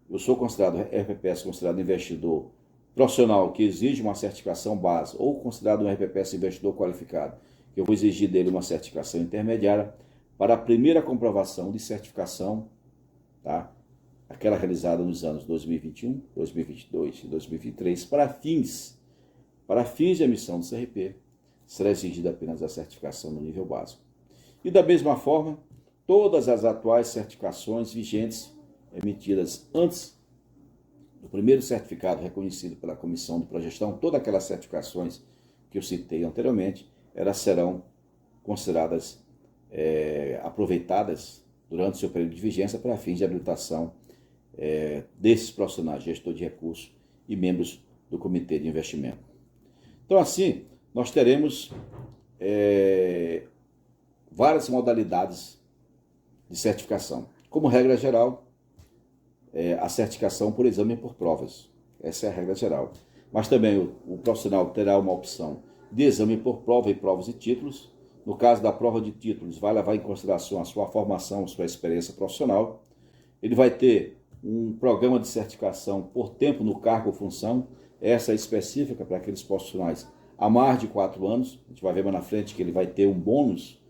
eu sou considerado RPPS, considerado investidor profissional, que exige uma certificação base, ou considerado um RPPS investidor qualificado, que eu vou exigir dele uma certificação intermediária para a primeira comprovação de certificação, tá? Aquela realizada nos anos 2021, 2022 e 2023, para fins de emissão do CRP, será exigida apenas a certificação no nível básico. E da mesma forma, todas as atuais certificações vigentes emitidas antes do primeiro certificado reconhecido pela Comissão de Progestão, todas aquelas certificações que eu citei anteriormente, elas serão consideradas aproveitadas durante o seu período de vigência para fins de habilitação desses profissionais, gestor de recursos e membros do Comitê de Investimento. Então, assim, nós teremos várias modalidades de certificação. Como regra geral, a certificação por exame e por provas. Essa é a regra geral. Mas também o profissional terá uma opção de exame por prova e provas e títulos. No caso da prova de títulos, vai levar em consideração a sua formação, a sua experiência profissional. Ele vai ter um programa de certificação por tempo no cargo ou função. Essa é específica para aqueles profissionais há mais de 4 anos. A gente vai ver mais na frente que ele vai ter um bônus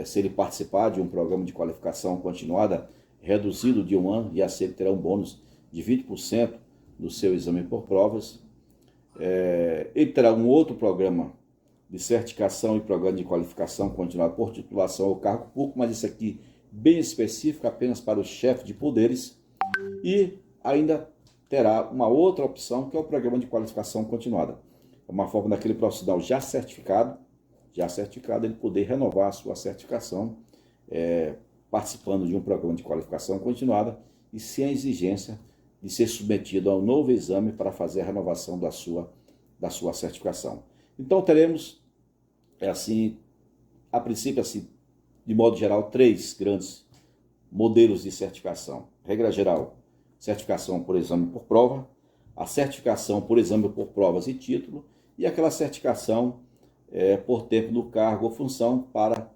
se ele participar de um programa de qualificação continuada reduzido de 1 ano, e assim ele terá um bônus de 20% do seu exame por provas. Ele terá um outro programa de certificação e programa de qualificação continuada por titulação ao cargo público, mas isso aqui bem específico apenas para o chefe de poderes. E ainda terá uma outra opção, que é o programa de qualificação continuada. É uma forma daquele profissional já certificado, ele poder renovar a sua certificação, participando de um programa de qualificação continuada e sem a exigência de ser submetido a um novo exame para fazer a renovação da sua certificação. Então teremos, a princípio, de modo geral, 3 grandes modelos de certificação. Regra geral, certificação por exame por prova, a certificação por exame por provas e título, e aquela certificação por tempo no cargo ou função para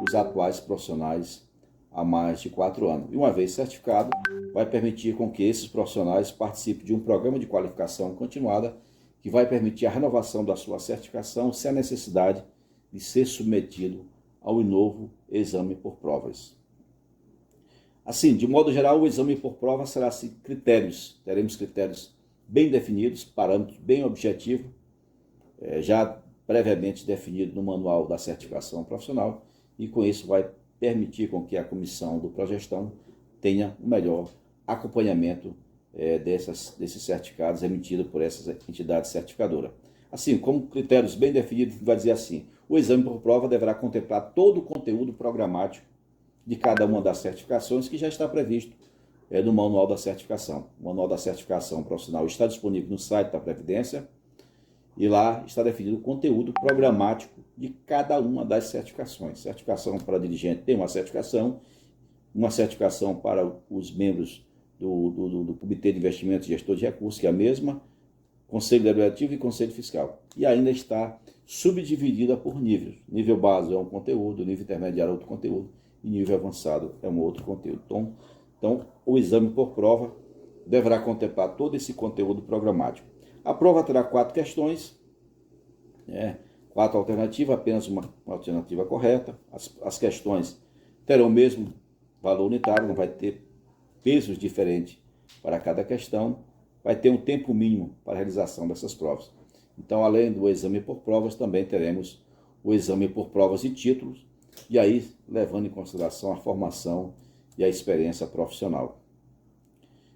os atuais profissionais há mais de 4 anos. E uma vez certificado, vai permitir com que esses profissionais participem de um programa de qualificação continuada que vai permitir a renovação da sua certificação sem a necessidade de ser submetido ao novo exame por provas. Assim, de modo geral, o exame por prova será teremos critérios bem definidos, parâmetros bem objetivos, já previamente definido no manual da certificação profissional, e com isso vai permitir com que a comissão do Progestão tenha um melhor acompanhamento desses certificados emitidos por essas entidades certificadoras. Assim, como critérios bem definidos, vai dizer assim: o exame por prova deverá contemplar todo o conteúdo programático de cada uma das certificações que já está previsto no Manual da Certificação. O Manual da Certificação Profissional está disponível no site da Previdência e lá está definido o conteúdo programático de cada uma das certificações. Certificação para dirigente tem uma certificação para os membros do Comitê de Investimentos e Gestor de Recursos, que é a mesma, Conselho Deliberativo e Conselho Fiscal. E ainda está subdividida por níveis. Nível básico é um conteúdo, nível intermediário é outro conteúdo, e nível avançado é um outro conteúdo. Então, o exame por prova deverá contemplar todo esse conteúdo programático. A prova terá 4 questões, 4 alternativas, apenas uma alternativa correta. As questões terão o mesmo valor unitário, não vai ter pesos diferentes para cada questão. Vai ter um tempo mínimo para a realização dessas provas. Então, além do exame por provas, também teremos o exame por provas e títulos, e aí levando em consideração a formação e a experiência profissional.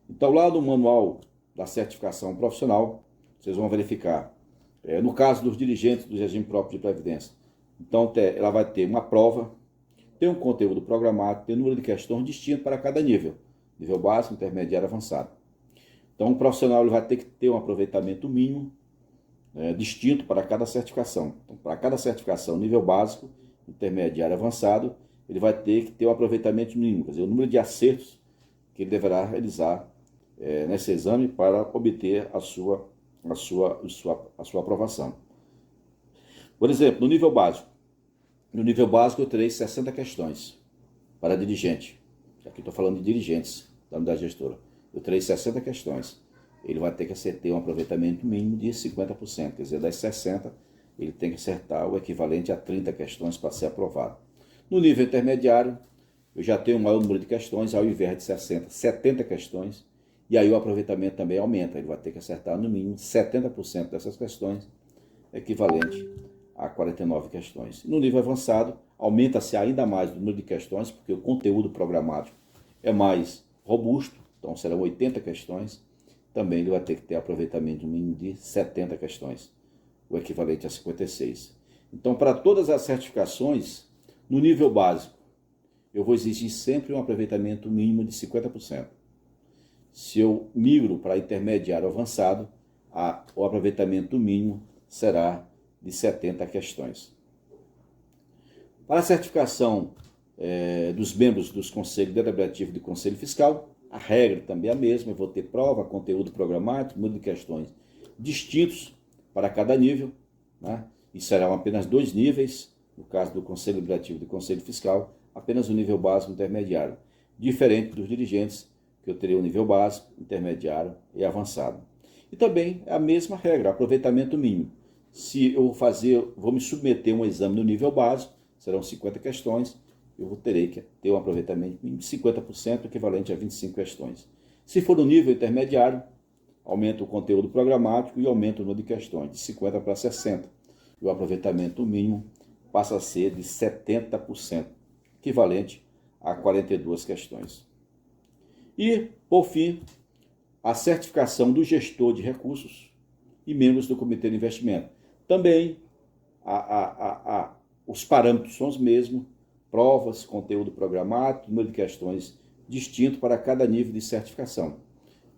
Então, lá no Manual da Certificação Profissional, vocês vão verificar, no caso dos dirigentes do regime próprio de previdência, então ela vai ter uma prova, tem um conteúdo programado, tem um número de questões distinto para cada nível básico, intermediário e avançado. Então, o profissional ele vai ter que ter um aproveitamento mínimo distinto para cada certificação. Então, para cada certificação, nível básico, intermediário e avançado, ele vai ter que ter um aproveitamento mínimo, quer dizer, o número de acertos que ele deverá realizar nesse exame para obter a sua aprovação. Por exemplo, no nível básico eu terei 60 questões para dirigente. Aqui estou falando de dirigentes da unidade gestora. Eu terei 60 questões. Ele vai ter que ter um aproveitamento mínimo de 50%, quer dizer, das 60, ele tem que acertar o equivalente a 30 questões para ser aprovado. No nível intermediário, eu já tenho um maior número de questões, ao invés de 60, 70 questões, e aí o aproveitamento também aumenta, ele vai ter que acertar no mínimo 70% dessas questões, equivalente a 49 questões. No nível avançado, aumenta-se ainda mais o número de questões, porque o conteúdo programático é mais robusto, então serão 80 questões, também ele vai ter que ter aproveitamento mínimo de 70 questões, o equivalente a 56. Então, para todas as certificações, no nível básico, eu vou exigir sempre um aproveitamento mínimo de 50%. Se eu migro para intermediário avançado, o aproveitamento mínimo será de 70 questões. Para a certificação dos membros dos Conselhos Deliberativo e do Conselho Fiscal, a regra também é a mesma, eu vou ter prova, conteúdo programático, número de questões distintos para cada nível, e serão apenas 2 níveis, no caso do Conselho Deliberativo e do Conselho Fiscal, apenas o nível básico e intermediário, diferente dos dirigentes, que eu terei o nível básico, intermediário e avançado. E também a mesma regra, aproveitamento mínimo. Se eu vou me submeter a um exame no nível básico, serão 50 questões, eu terei que ter um aproveitamento mínimo de 50%, equivalente a 25 questões. Se for no nível intermediário, aumenta o conteúdo programático e aumenta o número de questões, de 50 para 60. E o aproveitamento mínimo passa a ser de 70%, equivalente a 42 questões. E, por fim, a certificação do gestor de recursos e membros do Comitê de Investimento. Também os parâmetros são os mesmos, provas, conteúdo programático, número de questões distinto para cada nível de certificação.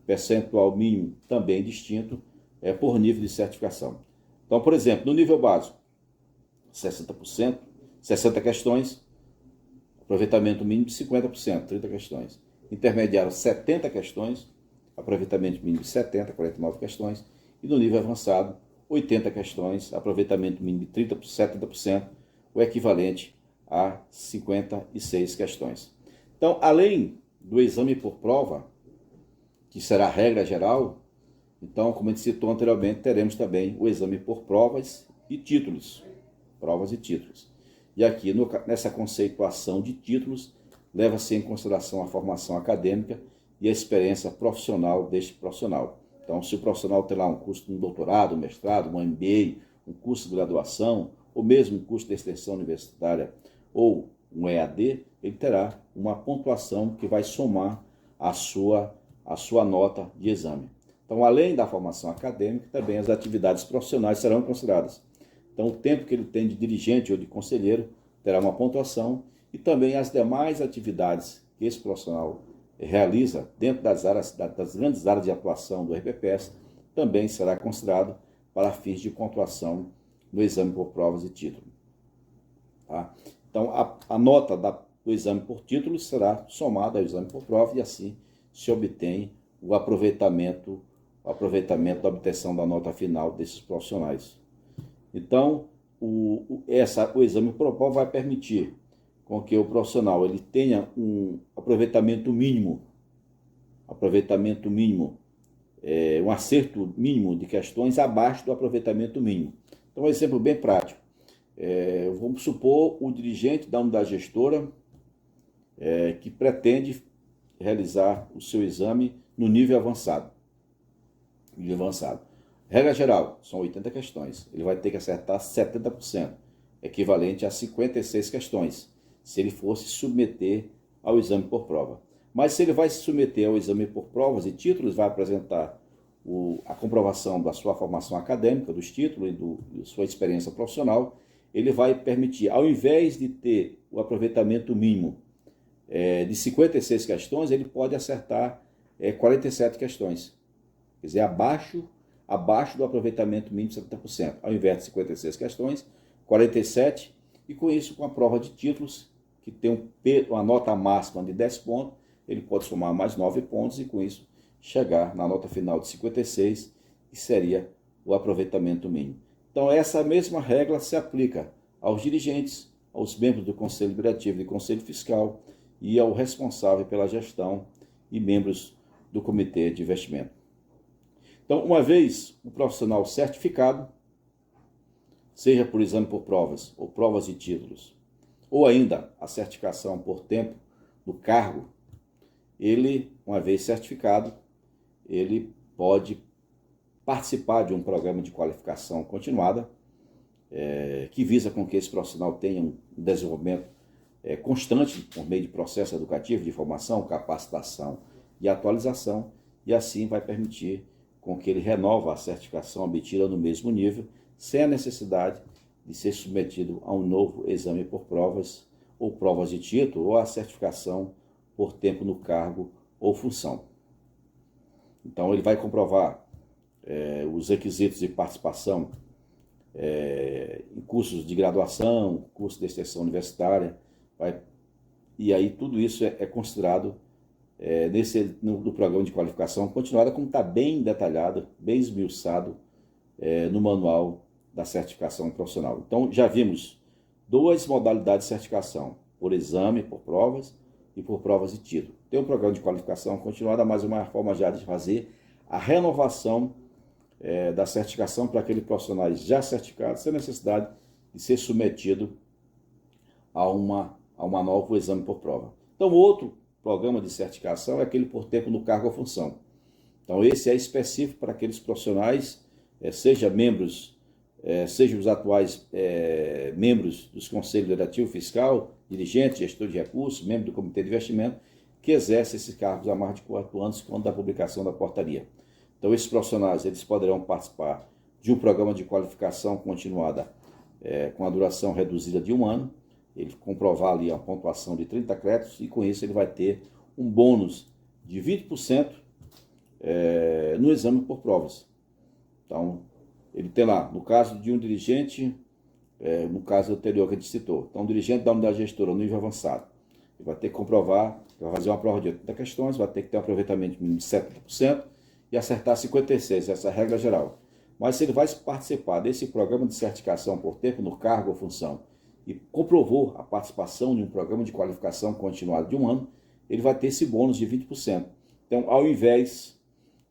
Percentual mínimo também distinto por nível de certificação. Então, por exemplo, no nível básico, 60%, 60 questões, aproveitamento mínimo de 50%, 30 questões. Intermediário, 70 questões, aproveitamento mínimo de 70, 49 questões. E no nível avançado, 80 questões, aproveitamento mínimo de 30%, 70%, o equivalente a 56 questões. Então, além do exame por prova, que será a regra geral, então, como a gente citou anteriormente, teremos também o exame por provas e títulos. Provas e títulos. E aqui, nessa conceituação de títulos, leva-se em consideração a formação acadêmica e a experiência profissional deste profissional. Então, se o profissional tem lá um curso de um doutorado, um mestrado, um MBA, um curso de graduação, ou mesmo um curso de extensão universitária, ou um EAD, ele terá uma pontuação que vai somar a sua nota de exame. Então, além da formação acadêmica, também as atividades profissionais serão consideradas. Então, o tempo que ele tem de dirigente ou de conselheiro terá uma pontuação e também as demais atividades que esse profissional realiza dentro das grandes áreas de atuação do RPPS, também será considerado para fins de pontuação no exame por provas e título. Tá? Então, a nota do exame por título será somada ao exame por prova e assim se obtém o aproveitamento da obtenção da nota final desses profissionais. Então, o exame por prova vai permitir com que o profissional ele tenha um aproveitamento mínimo, um acerto mínimo de questões abaixo do aproveitamento mínimo. Então, um exemplo bem prático. Vamos supor o dirigente da unidade gestora que pretende realizar o seu exame no nível avançado. Regra geral, são 80 questões. Ele vai ter que acertar 70%, equivalente a 56 questões, se ele for se submeter ao exame por prova. Mas se ele vai se submeter ao exame por provas e títulos, vai apresentar a comprovação da sua formação acadêmica, dos títulos e da sua experiência profissional, ele vai permitir, ao invés de ter o aproveitamento mínimo de 56 questões, ele pode acertar 47 questões. Quer dizer, abaixo do aproveitamento mínimo de 70%. Ao invés de 56 questões, 47, e com isso, com a prova de títulos, que tem uma nota máxima de 10 pontos, ele pode somar mais 9 pontos e com isso chegar na nota final de 56, que seria o aproveitamento mínimo. Então, essa mesma regra se aplica aos dirigentes, aos membros do Conselho Deliberativo e Conselho Fiscal e ao responsável pela gestão e membros do Comitê de Investimento. Então, uma vez o profissional certificado, seja por exame por provas ou provas e títulos, ou ainda a certificação por tempo do cargo, ele, uma vez certificado, ele pode participar de um programa de qualificação continuada, que visa com que esse profissional tenha um desenvolvimento constante por meio de processo educativo de formação, capacitação e atualização, e assim vai permitir com que ele renova a certificação obtida no mesmo nível, sem a necessidade de ser submetido a um novo exame por provas ou provas de título ou a certificação por tempo no cargo ou função. Então ele vai comprovar os requisitos de participação em cursos de graduação, curso de extensão universitária, e aí tudo isso é considerado no programa de qualificação continuada, como está bem detalhado, bem esmiuçado no manual da certificação profissional. Então já vimos duas modalidades de certificação, por exame, por provas e por provas e título. Tem um programa de qualificação continuada, mas uma forma já de fazer a renovação da certificação para aquele profissional já certificado, sem necessidade de ser submetido a uma nova exame por prova. Então, outro programa de certificação é aquele por tempo no cargo ou função. Então, esse é específico para aqueles profissionais, sejam os atuais membros dos Conselhos Deliberativo Fiscal, dirigente, gestor de recursos, membro do Comitê de Investimento, que exercem esses cargos há mais de 4 anos quando da publicação da portaria. Então, esses profissionais eles poderão participar de um programa de qualificação continuada com a duração reduzida de 1 ano, ele comprovar ali a pontuação de 30 créditos e com isso ele vai ter um bônus de 20% no exame por provas. Então, ele tem lá, no caso de um dirigente, no caso anterior que a gente citou, então um dirigente da unidade gestora no nível avançado, ele vai ter que comprovar, vai fazer uma prova de 80 questões, vai ter que ter um aproveitamento mínimo de 70% e acertar 56, essa é a regra geral. Mas se ele vai participar desse programa de certificação por tempo no cargo ou função e comprovou a participação em um programa de qualificação continuada de 1 ano, ele vai ter esse bônus de 20%. Então, ao invés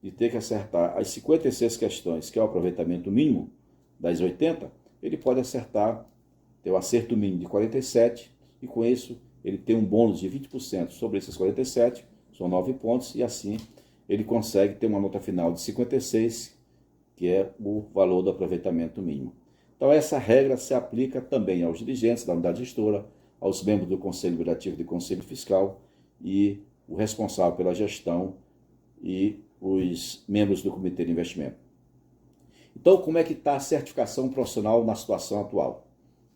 de ter que acertar as 56 questões, que é o aproveitamento mínimo das 80, ele pode acertar, ter o acerto mínimo de 47, e com isso ele tem um bônus de 20% sobre esses 47, são 9 pontos, e assim ele consegue ter uma nota final de 56, que é o valor do aproveitamento mínimo. Então essa regra se aplica também aos dirigentes da unidade gestora, aos membros do Conselho Deliberativo e do Conselho Fiscal e o responsável pela gestão e os membros do Comitê de Investimento. Então, como é que está a certificação profissional na situação atual?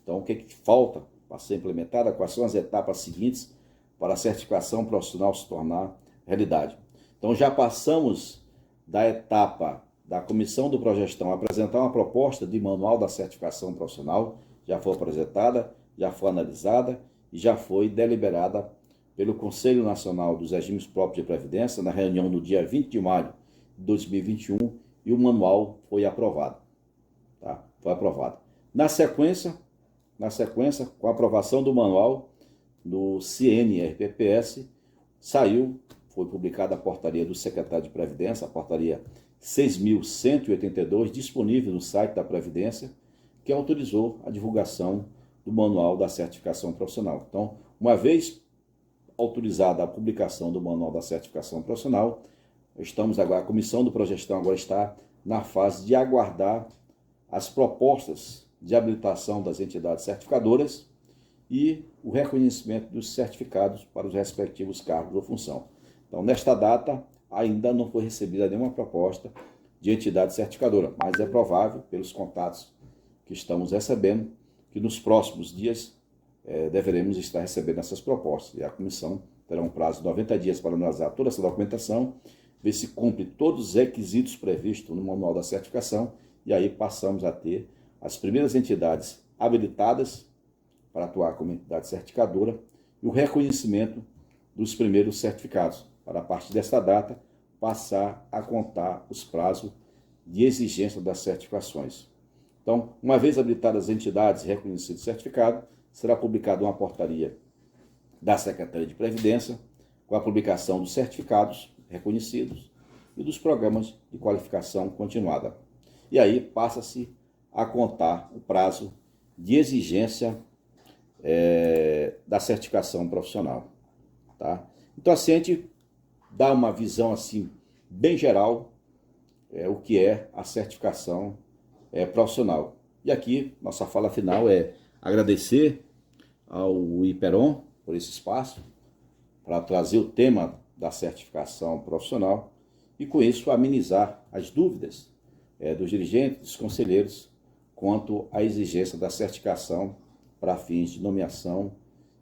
Então, o que falta para ser implementada? Quais são as etapas seguintes para a certificação profissional se tornar realidade. Então já passamos da etapa da comissão do Progestão apresentar uma proposta de manual da certificação profissional, já foi apresentada, já foi analisada e já foi deliberada pelo Conselho Nacional dos Regimes Próprios de Previdência na reunião no dia 20 de maio de 2021 e o manual foi aprovado. Tá? Foi aprovado. Na sequência, com a aprovação do manual do CNRPPS, foi publicada a portaria do secretário de Previdência, a portaria 6.182, disponível no site da Previdência, que autorizou a divulgação do manual da certificação profissional. Então, uma vez autorizada a publicação do manual da certificação profissional, a comissão do Progestão agora está na fase de aguardar as propostas de habilitação das entidades certificadoras e o reconhecimento dos certificados para os respectivos cargos ou função. Então, nesta data, ainda não foi recebida nenhuma proposta de entidade certificadora, mas é provável, pelos contatos que estamos recebendo, que nos próximos dias deveremos estar recebendo essas propostas. E a comissão terá um prazo de 90 dias para analisar toda essa documentação, ver se cumpre todos os requisitos previstos no manual da certificação, e aí passamos a ter as primeiras entidades habilitadas para atuar como entidade certificadora e o reconhecimento dos primeiros certificados, para a partir desta data passar a contar os prazos de exigência das certificações. Então, uma vez habilitadas as entidades reconhecidas e certificado, será publicada uma portaria da Secretaria de Previdência com a publicação dos certificados reconhecidos e dos programas de qualificação continuada. E aí passa-se a contar o prazo de exigência da certificação profissional. Tá? Então, assim, a gente dá uma visão assim bem geral o que é a certificação profissional. E aqui, nossa fala final é agradecer ao IPERON por esse espaço, para trazer o tema da certificação profissional e, com isso, amenizar as dúvidas dos dirigentes, dos conselheiros, quanto à exigência da certificação para fins de nomeação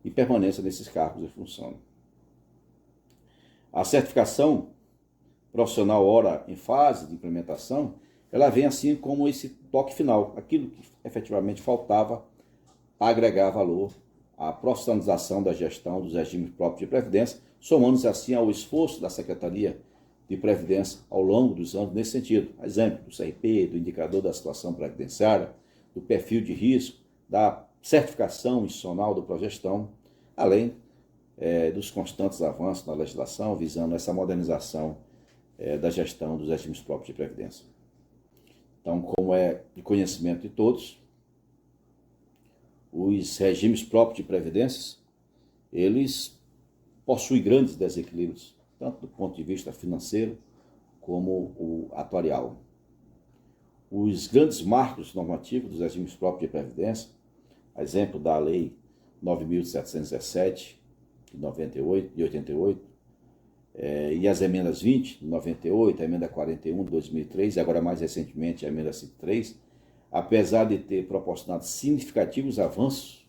e permanência desses cargos e funções. A certificação profissional, ora em fase de implementação, ela vem assim como esse toque final, aquilo que efetivamente faltava para agregar valor à profissionalização da gestão dos regimes próprios de previdência, somando-se assim ao esforço da Secretaria de Previdência ao longo dos anos nesse sentido. Exemplo do CRP, do indicador da situação previdenciária, do perfil de risco, da certificação institucional do Progestão, além dos constantes avanços na legislação, visando essa modernização da gestão dos regimes próprios de previdência. Então, como é de conhecimento de todos, os regimes próprios de previdência, eles possuem grandes desequilíbrios, tanto do ponto de vista financeiro como o atuarial. Os grandes marcos normativos dos regimes próprios de previdência, a exemplo da Lei 9.717, de 88, e as emendas 20, de 98, a emenda 41, de 2003, e agora mais recentemente a emenda 53, apesar de ter proporcionado significativos avanços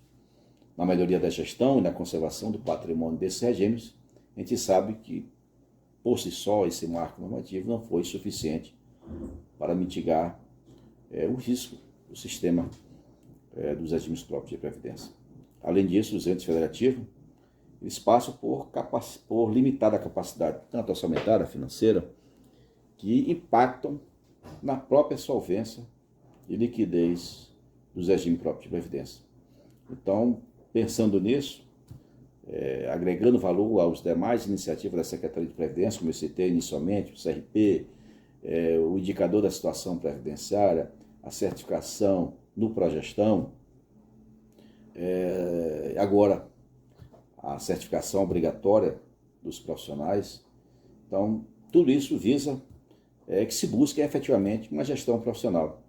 na melhoria da gestão e na conservação do patrimônio desses regimes, a gente sabe que, por si só, esse marco normativo não foi suficiente para mitigar o risco do sistema dos regimes próprios de previdência. Além disso, os entes federativos eles passam por limitada capacidade, tanto orçamentária, financeira, que impactam na própria solvência e liquidez dos regimes próprios de previdência. Então, pensando nisso, agregando valor aos demais iniciativas da Secretaria de Previdência, como eu citei inicialmente, o CRP, o indicador da situação previdenciária, a certificação no Progestão, agora a certificação obrigatória dos profissionais. Então, tudo isso visa que se busque efetivamente uma gestão profissional.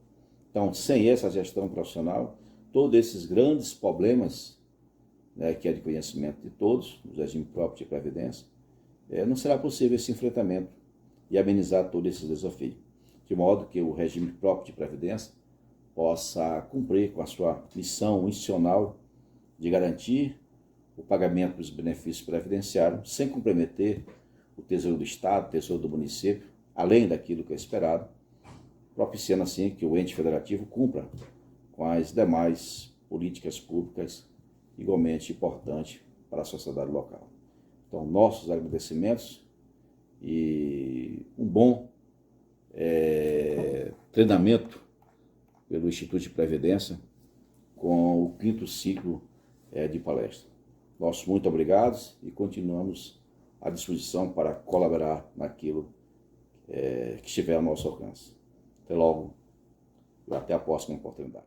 Então, sem essa gestão profissional, todos esses grandes problemas, que é de conhecimento de todos, os regimes próprios de previdência, não será possível esse enfrentamento e amenizar todo esse desafio, de modo que o regime próprio de previdência possa cumprir com a sua missão institucional de garantir o pagamento dos benefícios previdenciários sem comprometer o Tesouro do Estado, o Tesouro do município, além daquilo que é esperado, propiciando assim que o ente federativo cumpra com as demais políticas públicas igualmente importantes para a sociedade local. Então, nossos agradecimentos e um bom treinamento pelo Instituto de Previdência com o 5º ciclo de palestra. Nossos muito obrigados e continuamos à disposição para colaborar naquilo que estiver ao nosso alcance. Até logo e até a próxima oportunidade.